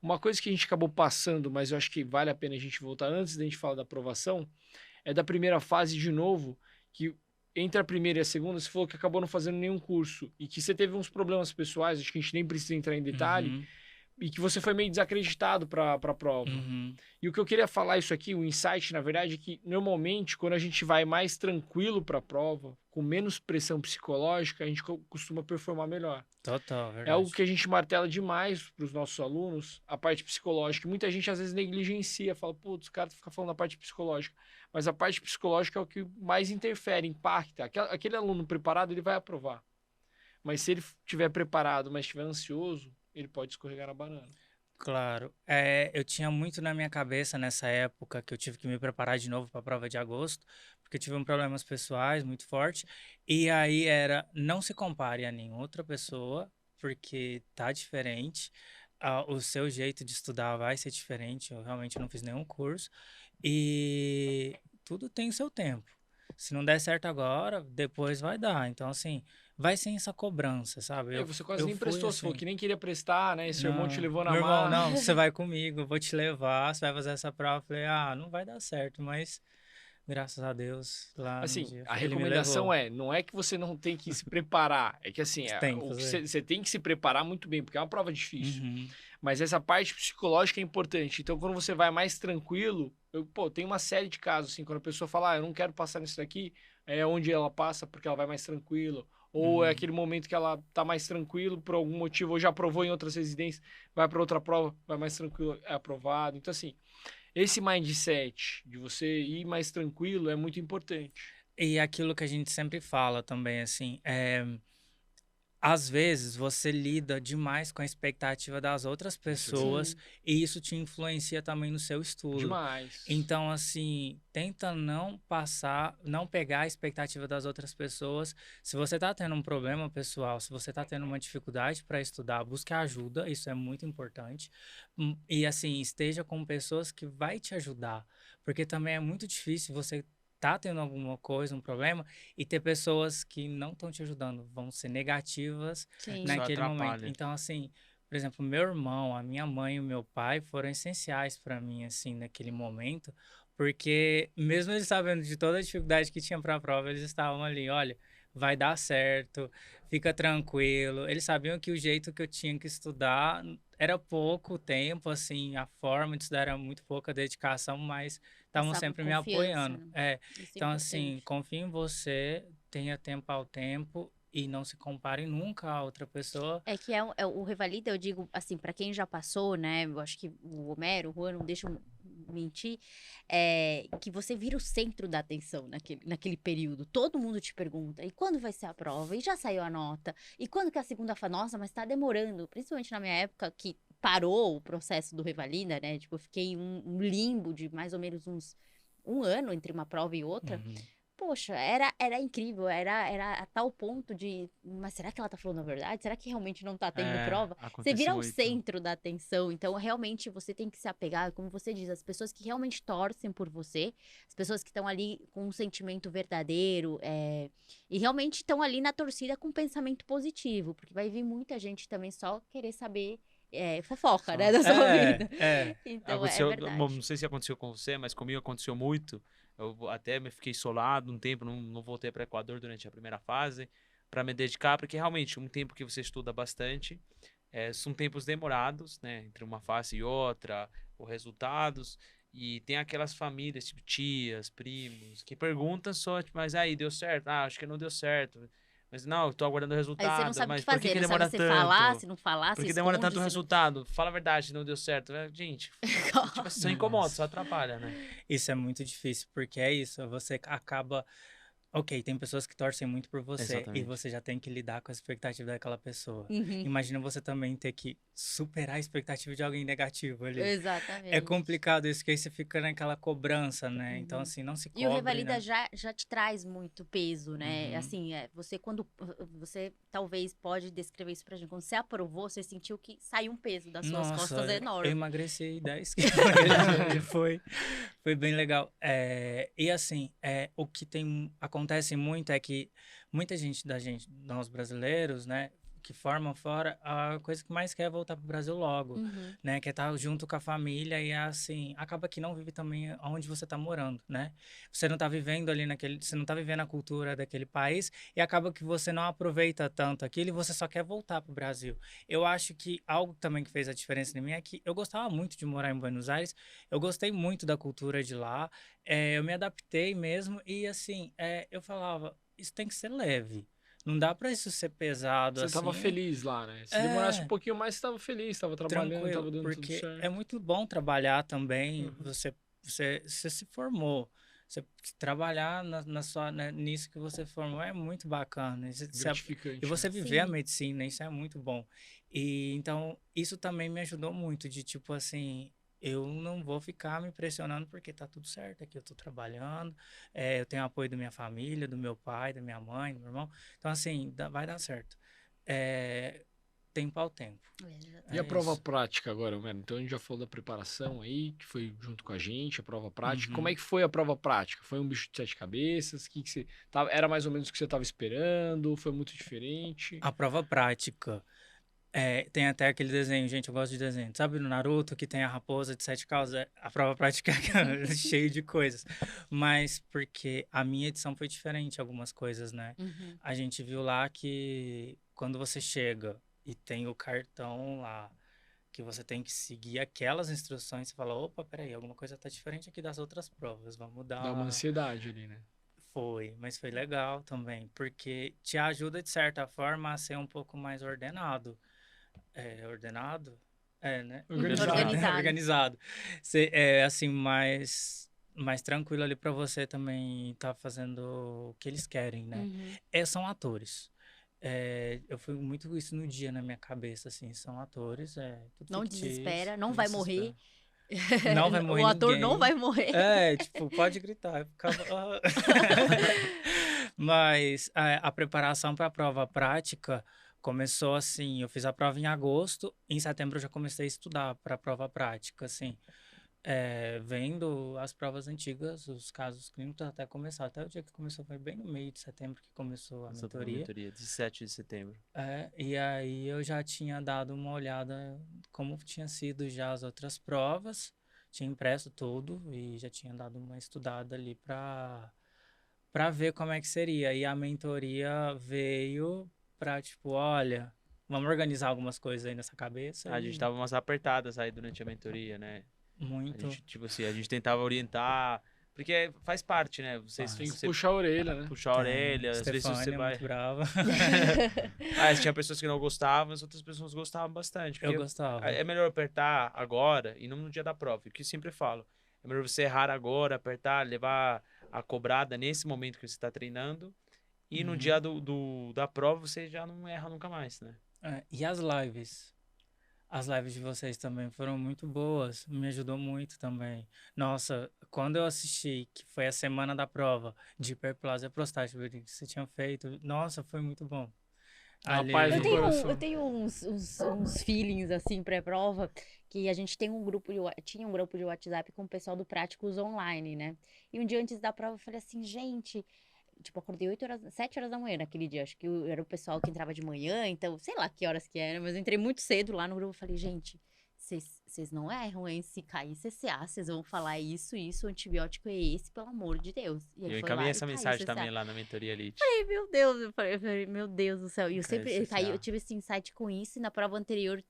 Speaker 1: Uma coisa que a gente acabou passando, mas eu acho que vale a pena a gente voltar antes da gente falar da aprovação, é da primeira fase de novo, que entre a primeira e a segunda, você falou que acabou não fazendo nenhum curso e que você teve uns problemas pessoais, acho que a gente nem precisa entrar em detalhe, e que você foi meio desacreditado para a prova. E o que eu queria falar isso aqui, o insight, na verdade, é que normalmente quando a gente vai mais tranquilo para a prova, com menos pressão psicológica, a gente costuma performar melhor.
Speaker 3: Total, verdade.
Speaker 1: É algo que a gente martela demais para os nossos alunos, a parte psicológica. Muita gente às vezes negligencia, fala, putz, o cara fica falando da parte psicológica. Mas a parte psicológica é o que mais interfere, impacta. Aquele aluno preparado, ele vai aprovar. Mas se ele estiver preparado, mas estiver ansioso, ele pode escorregar na banana.
Speaker 3: Claro. Eu tinha muito na minha cabeça nessa época que eu tive que me preparar de novo para a prova de agosto, porque eu tive problemas pessoais muito forte. E aí era, não se compare a nenhuma outra pessoa, porque tá diferente. O seu jeito de estudar vai ser diferente. Eu realmente não fiz nenhum curso. E tudo tem o seu tempo. Se não der certo agora, depois vai dar. Então, assim, vai sem essa cobrança, sabe?
Speaker 1: Você quase
Speaker 3: Eu
Speaker 1: nem
Speaker 3: fui
Speaker 1: prestou, você falou
Speaker 3: assim.
Speaker 1: que nem queria prestar, né? E seu irmão te
Speaker 3: Não,
Speaker 1: levou na
Speaker 3: meu irmão,
Speaker 1: marra.
Speaker 3: não, você vai comigo, eu vou te levar, você vai fazer essa prova. Eu falei, não vai dar certo, mas graças a Deus, lá no
Speaker 1: Assim,
Speaker 3: dia,
Speaker 1: a
Speaker 3: ele me
Speaker 1: recomendação
Speaker 3: levou.
Speaker 1: não é que você não tem que se preparar, é que assim,
Speaker 3: Você tem que
Speaker 1: o que
Speaker 3: fazer.
Speaker 1: você tem que se preparar muito bem, porque é uma prova difícil.
Speaker 3: Uhum,
Speaker 1: Mas essa parte psicológica é importante. Então, quando você vai mais tranquilo, tem uma série de casos, assim, quando a pessoa fala, eu não quero passar nisso daqui, é onde ela passa porque ela vai mais tranquilo. Ou é
Speaker 3: uhum.
Speaker 1: aquele momento que ela tá mais tranquilo por algum motivo, ou já aprovou em outras residências, vai para outra prova, vai mais tranquilo, é aprovado. Então, assim, esse mindset de você ir mais tranquilo é muito importante.
Speaker 3: E aquilo que a gente sempre fala também, assim, às vezes você lida demais com a expectativa das outras
Speaker 1: Isso é
Speaker 3: pessoas
Speaker 4: Sim.
Speaker 3: e isso te influencia também no seu estudo.
Speaker 1: demais.
Speaker 3: Então, assim, tenta não passar, não pegar a expectativa das outras pessoas. Se você está tendo um problema pessoal, se você está tendo uma dificuldade para estudar, busque ajuda, isso é muito importante. E, assim, esteja com pessoas que vai te ajudar, porque também é muito difícil você tá tendo alguma coisa, um problema, e ter pessoas que não estão te ajudando, vão ser negativas
Speaker 4: Sim.
Speaker 2: Só
Speaker 3: naquele momento.
Speaker 2: atrapalha.
Speaker 3: Então, assim, por exemplo, meu irmão, a minha mãe e o meu pai foram essenciais para mim, assim, naquele momento, porque mesmo eles sabendo de toda a dificuldade que tinha para a prova, eles estavam ali, olha, vai dar certo, fica tranquilo. Eles sabiam que o jeito que eu tinha que estudar era pouco tempo, assim, a forma de estudar era muito pouca dedicação, mas estavam
Speaker 4: Passava
Speaker 3: sempre me
Speaker 4: confiança,
Speaker 3: apoiando.
Speaker 4: né? Isso é
Speaker 3: Então, assim,
Speaker 4: importante.
Speaker 3: confie em você, tenha tempo ao tempo e não se compare nunca a outra pessoa.
Speaker 4: É que o Revalida, eu digo, assim, pra quem já passou, né? Eu acho que o Homero, o Juan, não deixa eu mentir, que você vira o centro da atenção naquele período. Todo mundo te pergunta, e quando vai ser a prova? E já saiu a nota? E quando que a segunda fala, nossa, mas tá demorando. Principalmente na minha época, que parou o processo do Revalida, né? Tipo, eu fiquei um limbo de mais ou menos um ano entre uma prova e outra.
Speaker 3: Uhum.
Speaker 4: Poxa, era incrível, era a tal ponto de, mas será que ela tá falando a verdade? Será que realmente não tá tendo prova? Você
Speaker 2: Acontece
Speaker 4: vira o
Speaker 2: muito.
Speaker 4: centro da atenção, então realmente você tem que se apegar, como você diz, as pessoas que realmente torcem por você, as pessoas que estão ali com um sentimento verdadeiro, e realmente estão ali na torcida com um pensamento positivo, porque vai vir muita gente também só querer saber fofoca, né,
Speaker 2: Só.
Speaker 4: da sua vida.
Speaker 3: É.
Speaker 4: Então, é
Speaker 2: Aconteceu, bom,
Speaker 4: verdade.
Speaker 2: não sei se aconteceu com você, mas comigo aconteceu muito. Eu até me fiquei isolado um tempo, não voltei para Equador durante a primeira fase para me dedicar, porque realmente um tempo que você estuda bastante, são tempos demorados, né, entre uma fase e outra, os resultados, e tem aquelas famílias, tipo tias, primos, que perguntam só, tipo, mas aí, deu certo? Ah, acho que não deu certo. Mas não, eu tô aguardando o
Speaker 4: Aí você não
Speaker 2: resultado,
Speaker 4: sabe o que
Speaker 2: mas por que
Speaker 4: fazer,
Speaker 2: que
Speaker 4: não sabe
Speaker 2: demora
Speaker 4: se falar,
Speaker 2: tanto?
Speaker 4: se não falar,
Speaker 2: Por
Speaker 4: se
Speaker 2: que demora
Speaker 4: esconde,
Speaker 2: tanto o
Speaker 4: se não...
Speaker 2: resultado? Fala a verdade, não deu certo. Gente, tipo, só incomoda, só atrapalha, né?
Speaker 3: Isso é muito difícil, porque é isso, você acaba. Ok, tem pessoas que torcem muito por você e
Speaker 2: Exatamente.
Speaker 3: você já tem que lidar com a expectativa daquela pessoa.
Speaker 4: Uhum.
Speaker 3: Imagina você também ter que superar a expectativa de alguém negativo ali. É
Speaker 4: Exatamente.
Speaker 3: complicado isso, que aí você fica naquela cobrança, né? Então,
Speaker 4: Uhum.
Speaker 3: assim, não se
Speaker 4: E o
Speaker 3: cobre,
Speaker 4: Revalida
Speaker 3: né?
Speaker 4: já te traz muito peso, né?
Speaker 3: Uhum.
Speaker 4: Assim, você quando você talvez pode descrever isso pra gente, quando você aprovou, você sentiu que saiu um peso das suas
Speaker 3: Nossa,
Speaker 4: costas
Speaker 3: eu
Speaker 4: enorme.
Speaker 3: emagreci 10 quilos naquele dia. Foi bem legal. E assim, o que acontece muito é que muita gente nós brasileiros, né, que formam fora, a coisa que mais quer é voltar pro Brasil logo,
Speaker 4: Uhum.
Speaker 3: né, quer estar junto com a família e assim, acaba que não vive também onde você tá morando, né? Você não tá vivendo ali você não tá vivendo a cultura daquele país e acaba que você não aproveita tanto aquilo e você só quer voltar pro Brasil. Eu acho que algo também que fez a diferença em mim é que eu gostava muito de morar em Buenos Aires, eu gostei muito da cultura de lá, eu me adaptei mesmo e assim, eu falava, isso tem que ser leve. Não dá pra isso ser pesado
Speaker 1: Você tava
Speaker 3: assim.
Speaker 1: feliz lá, né? Se demorasse um
Speaker 3: É,
Speaker 1: pouquinho mais, você tava feliz, tava trabalhando,
Speaker 3: tranquilo,
Speaker 1: tava dando tudo
Speaker 3: porque é
Speaker 1: certo.
Speaker 3: muito bom trabalhar também.
Speaker 1: Uhum.
Speaker 3: Você se formou. Você trabalhar nisso que você formou é muito bacana.
Speaker 1: Gratificante.
Speaker 3: E você
Speaker 1: né?
Speaker 3: viver a
Speaker 4: Sim.
Speaker 3: medicina, isso é muito bom. E então, isso também me ajudou muito, de tipo assim, eu não vou ficar me pressionando porque tá tudo certo aqui, eu tô trabalhando, eu tenho apoio da minha família, do meu pai, da minha mãe, do meu irmão. Então, assim, vai dar certo. Tempo ao tempo.
Speaker 1: E a
Speaker 3: É
Speaker 1: prova
Speaker 3: isso.
Speaker 1: prática agora, mano? Então a gente já falou da preparação aí, que foi junto com a gente, a prova prática. Como é
Speaker 3: Uhum.
Speaker 1: que foi a prova prática? Foi um bicho de sete cabeças? Que você tava, era mais ou menos o que você estava esperando? Foi muito diferente?
Speaker 3: A prova prática. Tem até aquele desenho, gente, eu gosto de desenho. Sabe no Naruto que tem a raposa de sete caudas? A prova prática é cheio de coisas. Mas porque a minha edição foi diferente, algumas coisas, né?
Speaker 4: Uhum.
Speaker 3: A gente viu lá que quando você chega e tem o cartão lá, que você tem que seguir aquelas instruções, você fala, opa, peraí, alguma coisa tá diferente aqui das outras provas, vamos dar
Speaker 1: Dá uma ansiedade ali, né?
Speaker 3: mas foi legal também, porque te ajuda, de certa forma, a ser um pouco mais ordenado. Ordenado? Né?
Speaker 1: Organizado.
Speaker 4: Organizado.
Speaker 3: Organizado. Assim, mais tranquilo ali pra você também tá fazendo o que eles querem, né?
Speaker 4: Uhum.
Speaker 3: São atores. Eu fui muito isso no dia na minha cabeça, assim, são atores, tudo
Speaker 4: Não
Speaker 3: fictício,
Speaker 4: desespera, não vai morrer.
Speaker 3: Não vai morrer
Speaker 4: O ator não
Speaker 3: ninguém.
Speaker 4: vai morrer.
Speaker 3: Tipo, pode gritar. Eu ficava... Mas a preparação para a prova prática começou assim, eu fiz a prova em agosto, em setembro eu já comecei a estudar para a prova prática, assim, vendo as provas antigas, os casos clínicos até começar. Até o dia que começou foi bem no meio de setembro que começou a
Speaker 2: Essa
Speaker 3: mentoria.
Speaker 2: mentoria, 17 de setembro.
Speaker 3: E aí eu já tinha dado uma olhada como tinha sido já as outras provas, tinha impresso tudo e já tinha dado uma estudada ali para ver como é que seria. E a mentoria veio para tipo, olha, vamos organizar algumas coisas aí nessa cabeça
Speaker 2: A gente
Speaker 3: e
Speaker 2: tava umas apertadas aí durante a mentoria, né? A
Speaker 3: muito
Speaker 2: gente, tipo assim, a gente tentava orientar, porque faz parte, né?
Speaker 1: Tem que
Speaker 2: Você
Speaker 1: puxar a orelha, né?
Speaker 2: puxar a orelha, às vezes você
Speaker 3: Stefania,
Speaker 2: vai.
Speaker 3: muito brava.
Speaker 2: Tinha pessoas que não gostavam, mas outras pessoas gostavam bastante.
Speaker 3: Eu
Speaker 2: Porque
Speaker 3: gostava.
Speaker 2: é melhor apertar agora e não no dia da prova. O que eu sempre falo. É melhor você errar agora, apertar, levar a cobrada nesse momento que você está treinando. E no
Speaker 3: Uhum.
Speaker 2: dia da prova você já não erra nunca mais, né?
Speaker 3: E as lives? As lives de vocês também foram muito boas, me ajudou muito também. Nossa, quando eu assisti, que foi a semana da prova de hiperplasia prostática que você tinha feito, nossa, foi muito bom.
Speaker 1: A
Speaker 3: Ali,
Speaker 1: paz
Speaker 4: Eu
Speaker 1: no
Speaker 4: tenho,
Speaker 1: coração.
Speaker 4: eu tenho uns feelings, assim, pré-prova, que a gente tem tinha um grupo de WhatsApp com o pessoal do Práticos Online, né? E um dia antes da prova eu falei assim, gente, tipo, acordei 7 horas da manhã naquele dia, acho que era o pessoal que entrava de manhã, então, sei lá que horas que era, mas eu entrei muito cedo lá no grupo e falei, gente, vocês não erram, hein? Se cair CCA, vocês vão falar isso, o antibiótico é esse, pelo amor de Deus. E aí
Speaker 2: Eu
Speaker 4: foi lá
Speaker 2: encaminhei
Speaker 4: e
Speaker 2: essa
Speaker 4: caiu
Speaker 2: mensagem
Speaker 4: CCA.
Speaker 2: também lá na mentoria Elite.
Speaker 4: Ai, meu Deus, eu falei, meu Deus do céu. E eu
Speaker 2: Caiu
Speaker 4: sempre
Speaker 2: CCA.
Speaker 4: eu tive esse insight com isso, e na prova anterior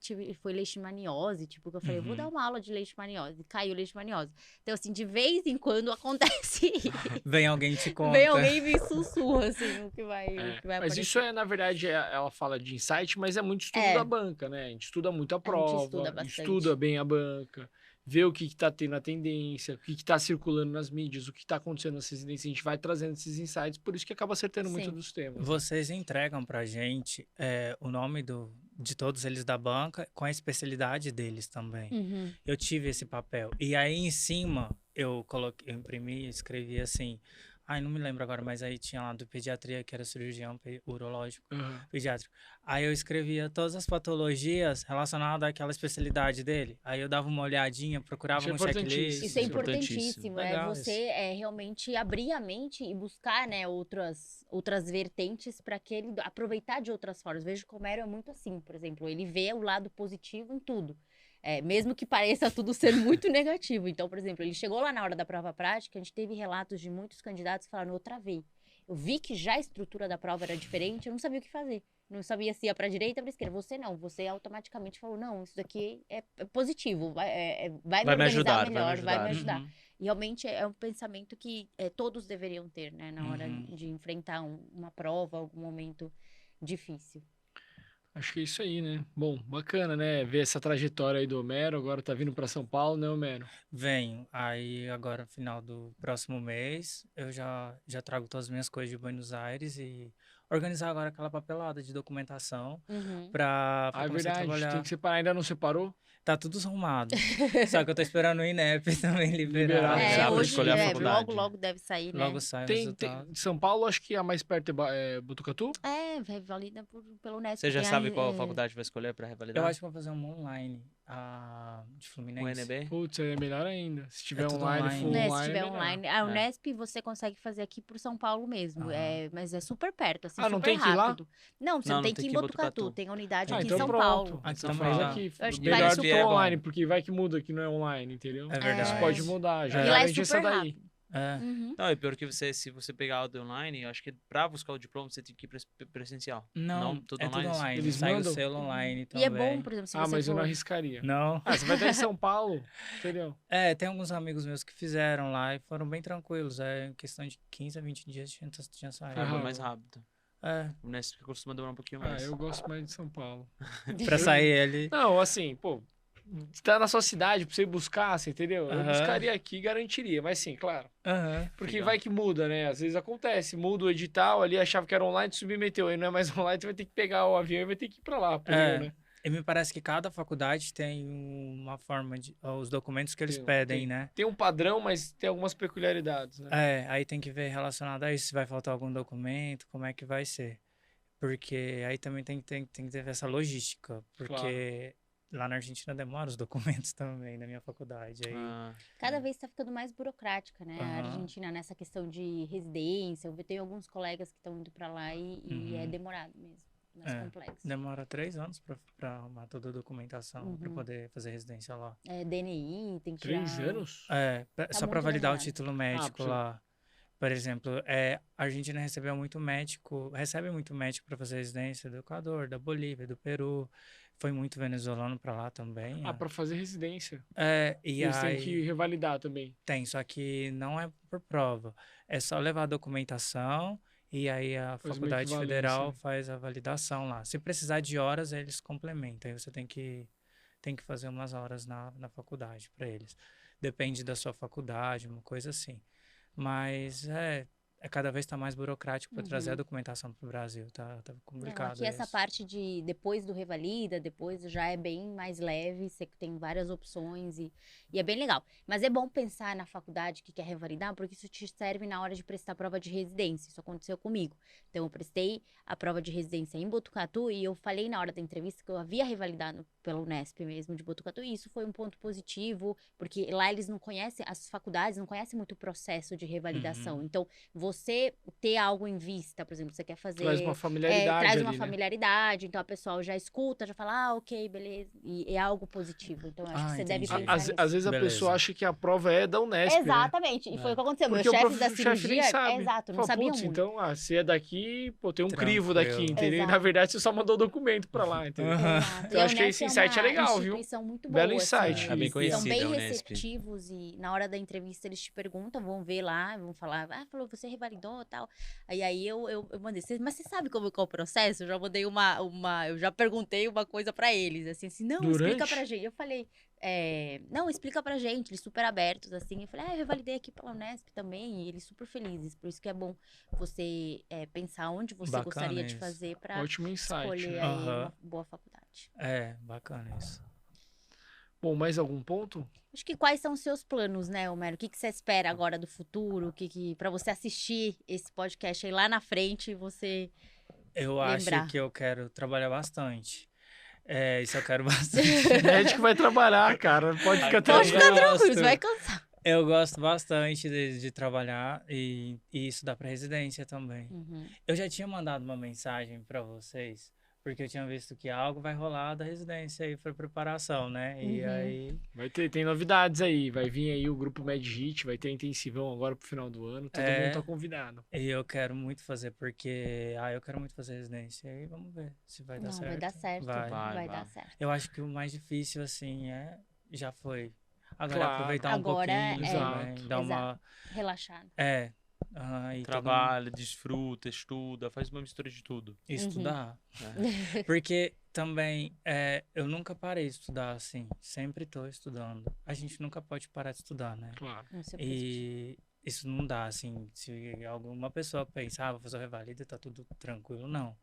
Speaker 4: foi leishmaniose, tipo, que eu falei, eu vou dar
Speaker 3: Uhum.
Speaker 4: uma aula de leishmaniose, caiu leishmaniose. Então, assim, de vez em quando acontece
Speaker 3: vem alguém te conta.
Speaker 4: vem alguém e me sussurra, assim, o que vai
Speaker 1: Mas
Speaker 4: aparecer.
Speaker 1: isso na verdade, ela fala de insight, mas é muito estudo
Speaker 4: É.
Speaker 1: da banca, né? A gente estuda muito a
Speaker 4: A gente
Speaker 1: prova,
Speaker 4: estuda bastante.
Speaker 1: estuda bem a banca, vê o que tá tendo a tendência, o que tá circulando nas mídias, o que tá acontecendo nas residências, a gente vai trazendo esses insights, por isso que acaba acertando muito
Speaker 4: Sim.
Speaker 1: dos temas.
Speaker 3: Vocês entregam pra gente o nome de todos eles da banca com a especialidade deles também.
Speaker 4: Uhum.
Speaker 3: Eu tive esse papel. E aí em cima eu imprimi, escrevi assim. Ai, não me lembro agora, mas aí tinha lá do pediatria, que era cirurgião urológico pediátrico. Aí eu escrevia todas as patologias relacionadas àquela especialidade dele. Aí eu dava uma olhadinha, procurava
Speaker 1: Isso é
Speaker 3: um checklist.
Speaker 1: importantíssimo.
Speaker 4: Isso é
Speaker 2: Importantíssimo.
Speaker 4: importantíssimo,
Speaker 3: Legal
Speaker 4: você realmente abrir a mente e buscar, né, outras vertentes para que ele aproveitar de outras formas. Vejo como é muito assim, por exemplo, ele vê o lado positivo em tudo. Mesmo que pareça tudo ser muito negativo. Então, por exemplo, ele chegou lá na hora da prova prática, a gente teve relatos de muitos candidatos que falaram, eu travei. Eu vi que já a estrutura da prova era diferente, eu não sabia o que fazer. Não sabia se ia para direita ou para esquerda. Você não, você automaticamente falou, não, isso daqui é positivo, vai me organizar melhor, vai me ajudar.
Speaker 3: Uhum.
Speaker 4: E realmente é um pensamento que todos deveriam ter, né, na hora
Speaker 3: Uhum.
Speaker 4: de enfrentar uma prova, algum momento difícil.
Speaker 1: Acho que é isso aí, né? Bom, bacana, né? Ver essa trajetória aí do Homero. Agora tá vindo pra São Paulo, né, Homero?
Speaker 3: Venho. Aí agora, no final do próximo mês, eu já trago todas as minhas coisas de Buenos Aires e organizar agora aquela papelada de documentação
Speaker 4: Uhum.
Speaker 3: pra
Speaker 1: Ah, é
Speaker 3: começar a
Speaker 1: verdade. Tem
Speaker 3: trabalhar.
Speaker 1: que separar. Ainda não separou?
Speaker 3: Tá tudo arrumado. Só que eu tô esperando o INEP também
Speaker 1: Liberar,
Speaker 3: liberar.
Speaker 2: né?
Speaker 4: É,
Speaker 2: Dá pra
Speaker 4: hoje,
Speaker 2: escolher a faculdade.
Speaker 4: logo, logo deve sair, né?
Speaker 3: Logo sai o
Speaker 1: Tem,
Speaker 3: resultado.
Speaker 1: São Paulo, acho que a mais perto é Botucatu?
Speaker 4: Valida pelo Unesp.
Speaker 2: Você já
Speaker 4: tem
Speaker 2: sabe
Speaker 4: a-
Speaker 2: qual faculdade vai escolher pra
Speaker 3: Eu
Speaker 2: revalidar?
Speaker 3: acho que vou fazer uma online de
Speaker 2: O
Speaker 3: Fluminense.
Speaker 2: UNB?
Speaker 1: Putz, é melhor ainda. Se tiver
Speaker 3: tudo
Speaker 1: online,
Speaker 3: online.
Speaker 1: for
Speaker 4: Né,
Speaker 1: online.
Speaker 4: se tiver
Speaker 1: melhor.
Speaker 4: online. A Unesp você consegue fazer aqui por São Paulo mesmo.
Speaker 3: Aham.
Speaker 4: Mas é super perto, assim,
Speaker 1: Ah, não
Speaker 4: super
Speaker 1: tem que ir lá?
Speaker 4: rápido. Não, você
Speaker 2: Não,
Speaker 4: não tem
Speaker 2: não
Speaker 4: que ir em Botucatu. Tem a unidade
Speaker 1: Ah,
Speaker 4: aqui
Speaker 1: então
Speaker 4: em São
Speaker 1: pronto.
Speaker 4: Paulo.
Speaker 3: Aqui
Speaker 1: Então
Speaker 3: também
Speaker 1: faz
Speaker 3: dá.
Speaker 1: aqui.
Speaker 4: Eu acho que
Speaker 1: Melhor
Speaker 4: vale
Speaker 1: do que
Speaker 3: super-
Speaker 1: online, porque vai que muda que não é online, entendeu?
Speaker 3: É verdade.
Speaker 1: Isso pode mudar, já
Speaker 3: É.
Speaker 4: E lá é
Speaker 1: garante essa
Speaker 4: super
Speaker 1: daí.
Speaker 4: rápido.
Speaker 3: É.
Speaker 4: Uhum.
Speaker 2: Não, é pior que se você pegar o de online, eu acho que pra buscar o diploma você tem que ir presencial.
Speaker 3: Não,
Speaker 2: tudo
Speaker 3: é tudo
Speaker 2: online.
Speaker 3: online.
Speaker 1: Eles
Speaker 3: Sai
Speaker 1: mandam?
Speaker 3: o selo online
Speaker 4: E
Speaker 3: também.
Speaker 4: é bom, por exemplo, se
Speaker 1: Ah,
Speaker 4: você
Speaker 1: mas eu não
Speaker 4: for...
Speaker 1: arriscaria.
Speaker 3: Não.
Speaker 1: Ah, você vai estar em São Paulo, entendeu?
Speaker 3: Tem alguns amigos meus que fizeram lá e foram bem tranquilos. Em questão de 15 a 20 dias tinha saído.
Speaker 2: Ah,
Speaker 1: Aham.
Speaker 2: vai mais rápido.
Speaker 3: É,
Speaker 2: O Unesp costuma demorar um pouquinho
Speaker 1: Ah,
Speaker 2: mais.
Speaker 1: eu gosto mais de São Paulo.
Speaker 3: pra sair ele.
Speaker 1: Não, assim, pô, tá na sua cidade pra você buscar, você entendeu? Eu
Speaker 3: Aham.
Speaker 1: buscaria aqui e garantiria, mas sim, claro.
Speaker 3: Aham.
Speaker 1: Porque
Speaker 2: Legal.
Speaker 1: vai que muda, né? Às vezes acontece, muda o edital ali, achava que era online, submeteu, aí não é mais online, você vai ter que pegar o avião e vai ter que ir pra lá, pro Rio, né?
Speaker 3: E me parece que cada faculdade tem uma forma de. Os documentos que eles pedem, né?
Speaker 1: Tem um padrão, mas tem algumas peculiaridades, né?
Speaker 3: Aí tem que ver relacionado a isso, se vai faltar algum documento, como é que vai ser. Porque aí também tem que ter essa logística. Porque lá na Argentina demora os documentos também, na minha faculdade. Aí,
Speaker 2: Ah,
Speaker 4: Cada vez está ficando mais burocrática, né? A
Speaker 3: Aham.
Speaker 4: Argentina nessa questão de residência. Eu tenho alguns colegas que estão indo para lá e é
Speaker 3: Uhum.
Speaker 4: demorado mesmo. Mais
Speaker 3: É.
Speaker 4: complexo.
Speaker 3: demora 3 anos pra arrumar toda a documentação, pra
Speaker 4: Uhum.
Speaker 3: poder fazer residência lá.
Speaker 4: DNI, tem que
Speaker 1: 3
Speaker 4: tirar...
Speaker 1: anos?
Speaker 3: Só pra
Speaker 4: muito
Speaker 3: validar o
Speaker 4: demorado.
Speaker 3: título médico
Speaker 1: precisa-
Speaker 3: lá. Por exemplo, a Argentina recebe muito médico para fazer residência do Equador, da Bolívia, do Peru. Foi muito venezuelano pra lá também.
Speaker 1: Ah, pra fazer residência.
Speaker 3: E
Speaker 1: Eles têm
Speaker 3: aí
Speaker 1: que revalidar também.
Speaker 3: tem, só que não é por prova. É só levar a documentação e aí a
Speaker 1: Faz uma
Speaker 3: Faculdade Federal
Speaker 1: equivalência.
Speaker 3: faz a validação lá. Se precisar de horas, eles complementam. Aí você tem que fazer umas horas na faculdade para eles. Depende da sua faculdade, uma coisa assim. Mas cada vez está mais burocrático para trazer a documentação para o Brasil. Tá
Speaker 4: Não,
Speaker 3: complicado
Speaker 4: aqui essa
Speaker 3: isso.
Speaker 4: parte de depois do revalida, depois já é bem mais leve, você tem várias opções e é bem legal. Mas é bom pensar na faculdade que quer revalidar, porque isso te serve na hora de prestar a prova de residência. Isso aconteceu comigo. Então, eu prestei a prova de residência em Botucatu e eu falei na hora da entrevista que eu havia revalidado pela Unesp mesmo de Botucatu, e isso foi um ponto positivo, porque lá eles não conhecem, as faculdades não conhecem muito o processo de revalidação. Então, você ter algo em vista, por exemplo, você quer fazer...
Speaker 1: Traz uma familiaridade
Speaker 4: traz
Speaker 1: ali,
Speaker 4: uma
Speaker 1: né?
Speaker 4: familiaridade, então a pessoa já escuta, já fala, ok, beleza, e é algo positivo. Então, eu acho que você deve
Speaker 3: entendi.
Speaker 4: pensar nisso.
Speaker 1: Às vezes a
Speaker 3: Beleza.
Speaker 1: pessoa acha que a prova é da Unesp, né?
Speaker 4: Exatamente, e foi o que aconteceu.
Speaker 1: Porque
Speaker 4: Meus
Speaker 1: o
Speaker 4: chefes da
Speaker 1: chefe nem
Speaker 4: cirurgia,
Speaker 1: sabe.
Speaker 4: exato, não
Speaker 1: Fala,
Speaker 4: sabiam
Speaker 1: "Putz,
Speaker 4: muito.
Speaker 1: então, se é daqui, pô, tem um crivo
Speaker 3: Tranquilo.
Speaker 1: daqui, entendeu? E, na
Speaker 4: Exato.
Speaker 1: verdade, você só mandou o documento pra lá, entendeu?
Speaker 3: Aham.
Speaker 4: Exato.
Speaker 1: Então,
Speaker 4: E a
Speaker 1: acho que
Speaker 4: Unesp
Speaker 1: esse insight é
Speaker 4: uma
Speaker 1: legal, viu?
Speaker 4: instituição muito
Speaker 1: Belo
Speaker 4: boa,
Speaker 1: insight.
Speaker 4: assim,
Speaker 2: É bem
Speaker 4: eles são
Speaker 2: conhecida
Speaker 4: bem
Speaker 2: a Unesp.
Speaker 4: receptivos e na hora da entrevista eles te perguntam, vão ver lá, vão falar, falou, você revalidou e tal. Aí eu mandei, mas você sabe como que é o processo? Eu já mandei eu já perguntei uma coisa pra eles, assim, não, explica
Speaker 1: Durante?
Speaker 4: pra gente. Eu falei, não, explica pra gente, eles super abertos, assim. Eu falei, eu revalidei aqui pela Unesp também, e eles super felizes. Por isso que é bom você pensar onde você
Speaker 3: Bacana
Speaker 4: gostaria de
Speaker 3: isso.
Speaker 4: fazer pra
Speaker 1: Ótimo insight.
Speaker 4: escolher
Speaker 1: né?
Speaker 4: aí
Speaker 3: Aham.
Speaker 4: uma boa faculdade.
Speaker 3: Bacana isso.
Speaker 1: Bom, mais algum ponto?
Speaker 4: Acho que quais são os seus planos, né, Homero? O que você espera agora do futuro? O que para você assistir esse podcast aí lá na frente e você
Speaker 3: Eu
Speaker 4: lembrar?
Speaker 3: acho que eu quero trabalhar bastante. Isso eu quero bastante.
Speaker 1: Médico vai trabalhar, cara. Pode ficar
Speaker 4: Pode
Speaker 1: tranquilo.
Speaker 4: ficar
Speaker 3: gosto.
Speaker 4: tranquilo, você vai cansar.
Speaker 3: Eu gosto bastante de trabalhar e estudar para residência também.
Speaker 4: Uhum.
Speaker 3: Eu já tinha mandado uma mensagem para vocês, porque eu tinha visto que algo vai rolar da residência aí para preparação, né? E
Speaker 4: Uhum.
Speaker 3: aí
Speaker 1: Tem novidades aí. Vai vir aí o grupo MedHit, vai ter intensivão agora pro final do ano. Todo mundo tá convidado.
Speaker 3: e eu quero muito fazer, porque eu quero muito fazer residência. E aí vamos ver se vai dar
Speaker 4: Não,
Speaker 3: certo.
Speaker 4: vai dar certo.
Speaker 3: Vai.
Speaker 2: Vai.
Speaker 4: dar certo.
Speaker 3: Eu acho que o mais difícil, assim, já foi. Agora
Speaker 1: Claro.
Speaker 3: aproveitar
Speaker 4: Agora,
Speaker 3: um pouquinho
Speaker 1: exato,
Speaker 3: também, dar uma...
Speaker 4: Relaxado.
Speaker 3: e
Speaker 2: trabalha, desfruta, estuda, faz uma mistura de tudo.
Speaker 3: estudar.
Speaker 2: É.
Speaker 3: Porque também, eu nunca parei de estudar, assim, sempre estou estudando. A gente nunca pode parar de estudar, né?
Speaker 1: Claro.
Speaker 4: Isso é positivo.
Speaker 3: E isso não dá, assim, se alguma pessoa pensar, vou fazer o revalida, tá tudo tranquilo, não.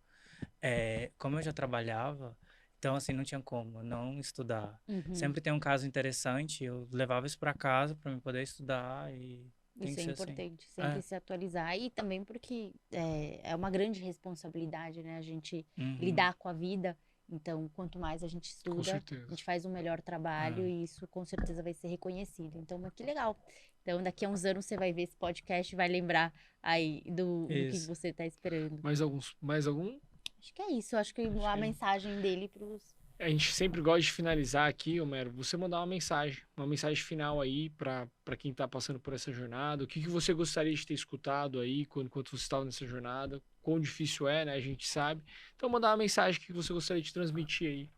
Speaker 3: Como eu já trabalhava, então, assim, não tinha como não estudar.
Speaker 4: Uhum.
Speaker 3: Sempre tem um caso interessante, eu levava isso para casa para eu poder estudar e tem
Speaker 4: Isso
Speaker 3: que
Speaker 4: é
Speaker 3: ser assim.
Speaker 4: importante, sempre
Speaker 3: É.
Speaker 4: se atualizar. E também porque é uma grande responsabilidade, né? A gente
Speaker 3: Uhum.
Speaker 4: lidar com a vida. Então, quanto mais a gente
Speaker 1: Com
Speaker 4: estuda,
Speaker 1: certeza.
Speaker 4: a gente faz um melhor trabalho
Speaker 3: É.
Speaker 4: e isso com certeza vai ser reconhecido. Então, mas que legal. Então, daqui a uns anos você vai ver esse podcast e vai lembrar aí do que
Speaker 3: Isso.
Speaker 4: você tá esperando.
Speaker 1: Mais algum?
Speaker 4: Acho que é isso. Eu acho que a
Speaker 1: que-
Speaker 4: mensagem dele pros...
Speaker 1: A gente sempre gosta de finalizar aqui, Homero, você mandar uma mensagem final aí para quem tá passando por essa jornada. O que você gostaria de ter escutado aí enquanto você estava nessa jornada? Quão difícil é, né? A gente sabe. Então, mandar uma mensagem que você gostaria de transmitir aí.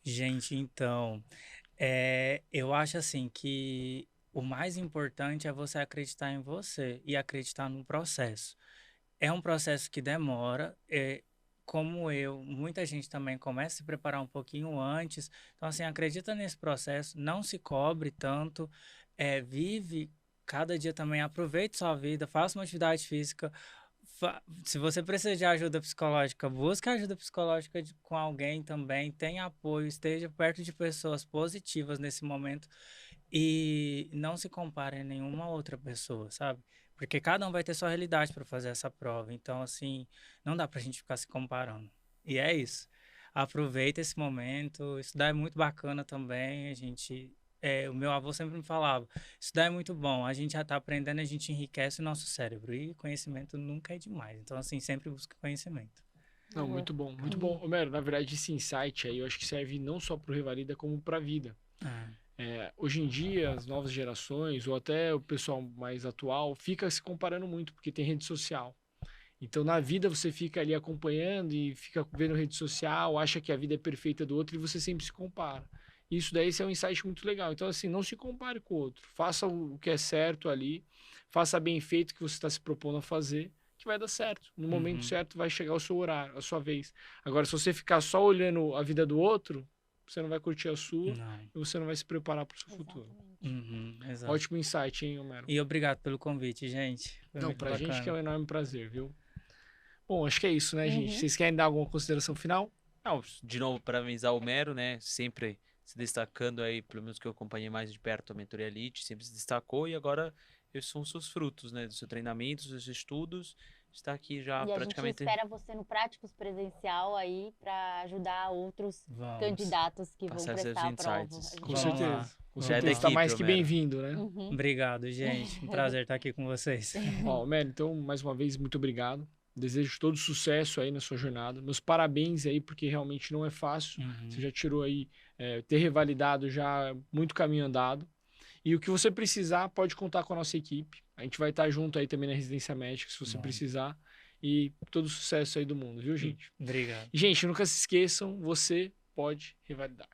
Speaker 3: Gente, então, eu acho assim que o mais importante é você acreditar em você e acreditar no processo. É um processo que demora, como muita gente também começa a se preparar um pouquinho antes. Então, assim, acredita nesse processo, não se cobre tanto, vive cada dia também, aproveite sua vida, faça uma atividade física. Se você precisa de ajuda psicológica, busque ajuda psicológica com alguém também, tenha apoio, esteja perto de pessoas positivas nesse momento e não se compare a nenhuma outra pessoa, sabe? Porque cada um vai ter sua realidade para fazer essa prova. Então, assim, não dá pra gente ficar se comparando. E é isso. Aproveita esse momento. Estudar é muito bacana também. O meu avô sempre me falava, estudar é muito bom. A gente já tá aprendendo, a gente enriquece o nosso cérebro. E conhecimento nunca é demais. Então, assim, sempre busca conhecimento.
Speaker 1: Não,
Speaker 4: Boa.
Speaker 1: muito bom, muito bom. Homero, na verdade, esse insight aí eu acho que serve não só para o Revalida, como para a vida. Hoje em dia, as novas gerações, ou até o pessoal mais atual, fica se comparando muito, porque tem rede social. Então, na vida, você fica ali acompanhando e fica vendo rede social, acha que a vida é perfeita do outro e você sempre se compara. Isso daí é um insight muito legal. Então, assim, não se compare com o outro. Faça o que é certo ali, faça bem feito o que você está se propondo a fazer, que vai dar certo. No momento certo vai chegar o seu horário, a sua vez. Agora, se você ficar só olhando a vida do outro, você não vai curtir a sua
Speaker 3: Não.
Speaker 1: e você não vai se preparar para o seu futuro.
Speaker 4: Exatamente.
Speaker 3: Exato.
Speaker 1: Ótimo insight, hein, Homero?
Speaker 3: E obrigado pelo convite, gente. Foi
Speaker 1: Não,
Speaker 3: muito
Speaker 1: pra gente que é um
Speaker 3: bacana.
Speaker 1: enorme prazer, viu? Bom, acho que é isso, né, gente?
Speaker 4: Uhum.
Speaker 1: Vocês querem dar alguma consideração final?
Speaker 2: Não, de novo, parabenizar o Mero, né? Sempre se destacando aí, pelo menos que eu acompanhei mais de perto a Mentoria Elite, sempre se destacou e agora esses são os seus frutos, né? Do seu treinamento, dos seus estudos. Está aqui já
Speaker 4: E a
Speaker 2: praticamente.
Speaker 4: gente espera você no Práticos Presencial aí para ajudar outros
Speaker 3: Vamos.
Speaker 4: candidatos que vão
Speaker 2: Passar seus
Speaker 4: prestar a prova.
Speaker 2: insights.
Speaker 4: A gente
Speaker 1: Com
Speaker 3: Vamos
Speaker 4: vai-
Speaker 3: lá.
Speaker 1: certeza. Com
Speaker 3: Vamos
Speaker 2: Já é da
Speaker 1: certeza. Está
Speaker 2: equipe,
Speaker 1: mais que
Speaker 2: Homero.
Speaker 1: bem-vindo, né?
Speaker 4: Uhum.
Speaker 3: Obrigado, gente. Um prazer estar aqui com vocês.
Speaker 1: Ó, Homero, então, mais uma vez, muito obrigado. Desejo todo sucesso aí na sua jornada. Meus parabéns aí, porque realmente não é fácil. Você já tirou aí, ter revalidado já muito caminho andado. E o que você precisar, pode contar com a nossa equipe. A gente vai estar junto aí também na residência médica, se você
Speaker 3: Bom.
Speaker 1: precisar. E todo sucesso aí do mundo, viu, gente?
Speaker 3: Obrigado.
Speaker 1: Gente, nunca se esqueçam, você pode revalidar.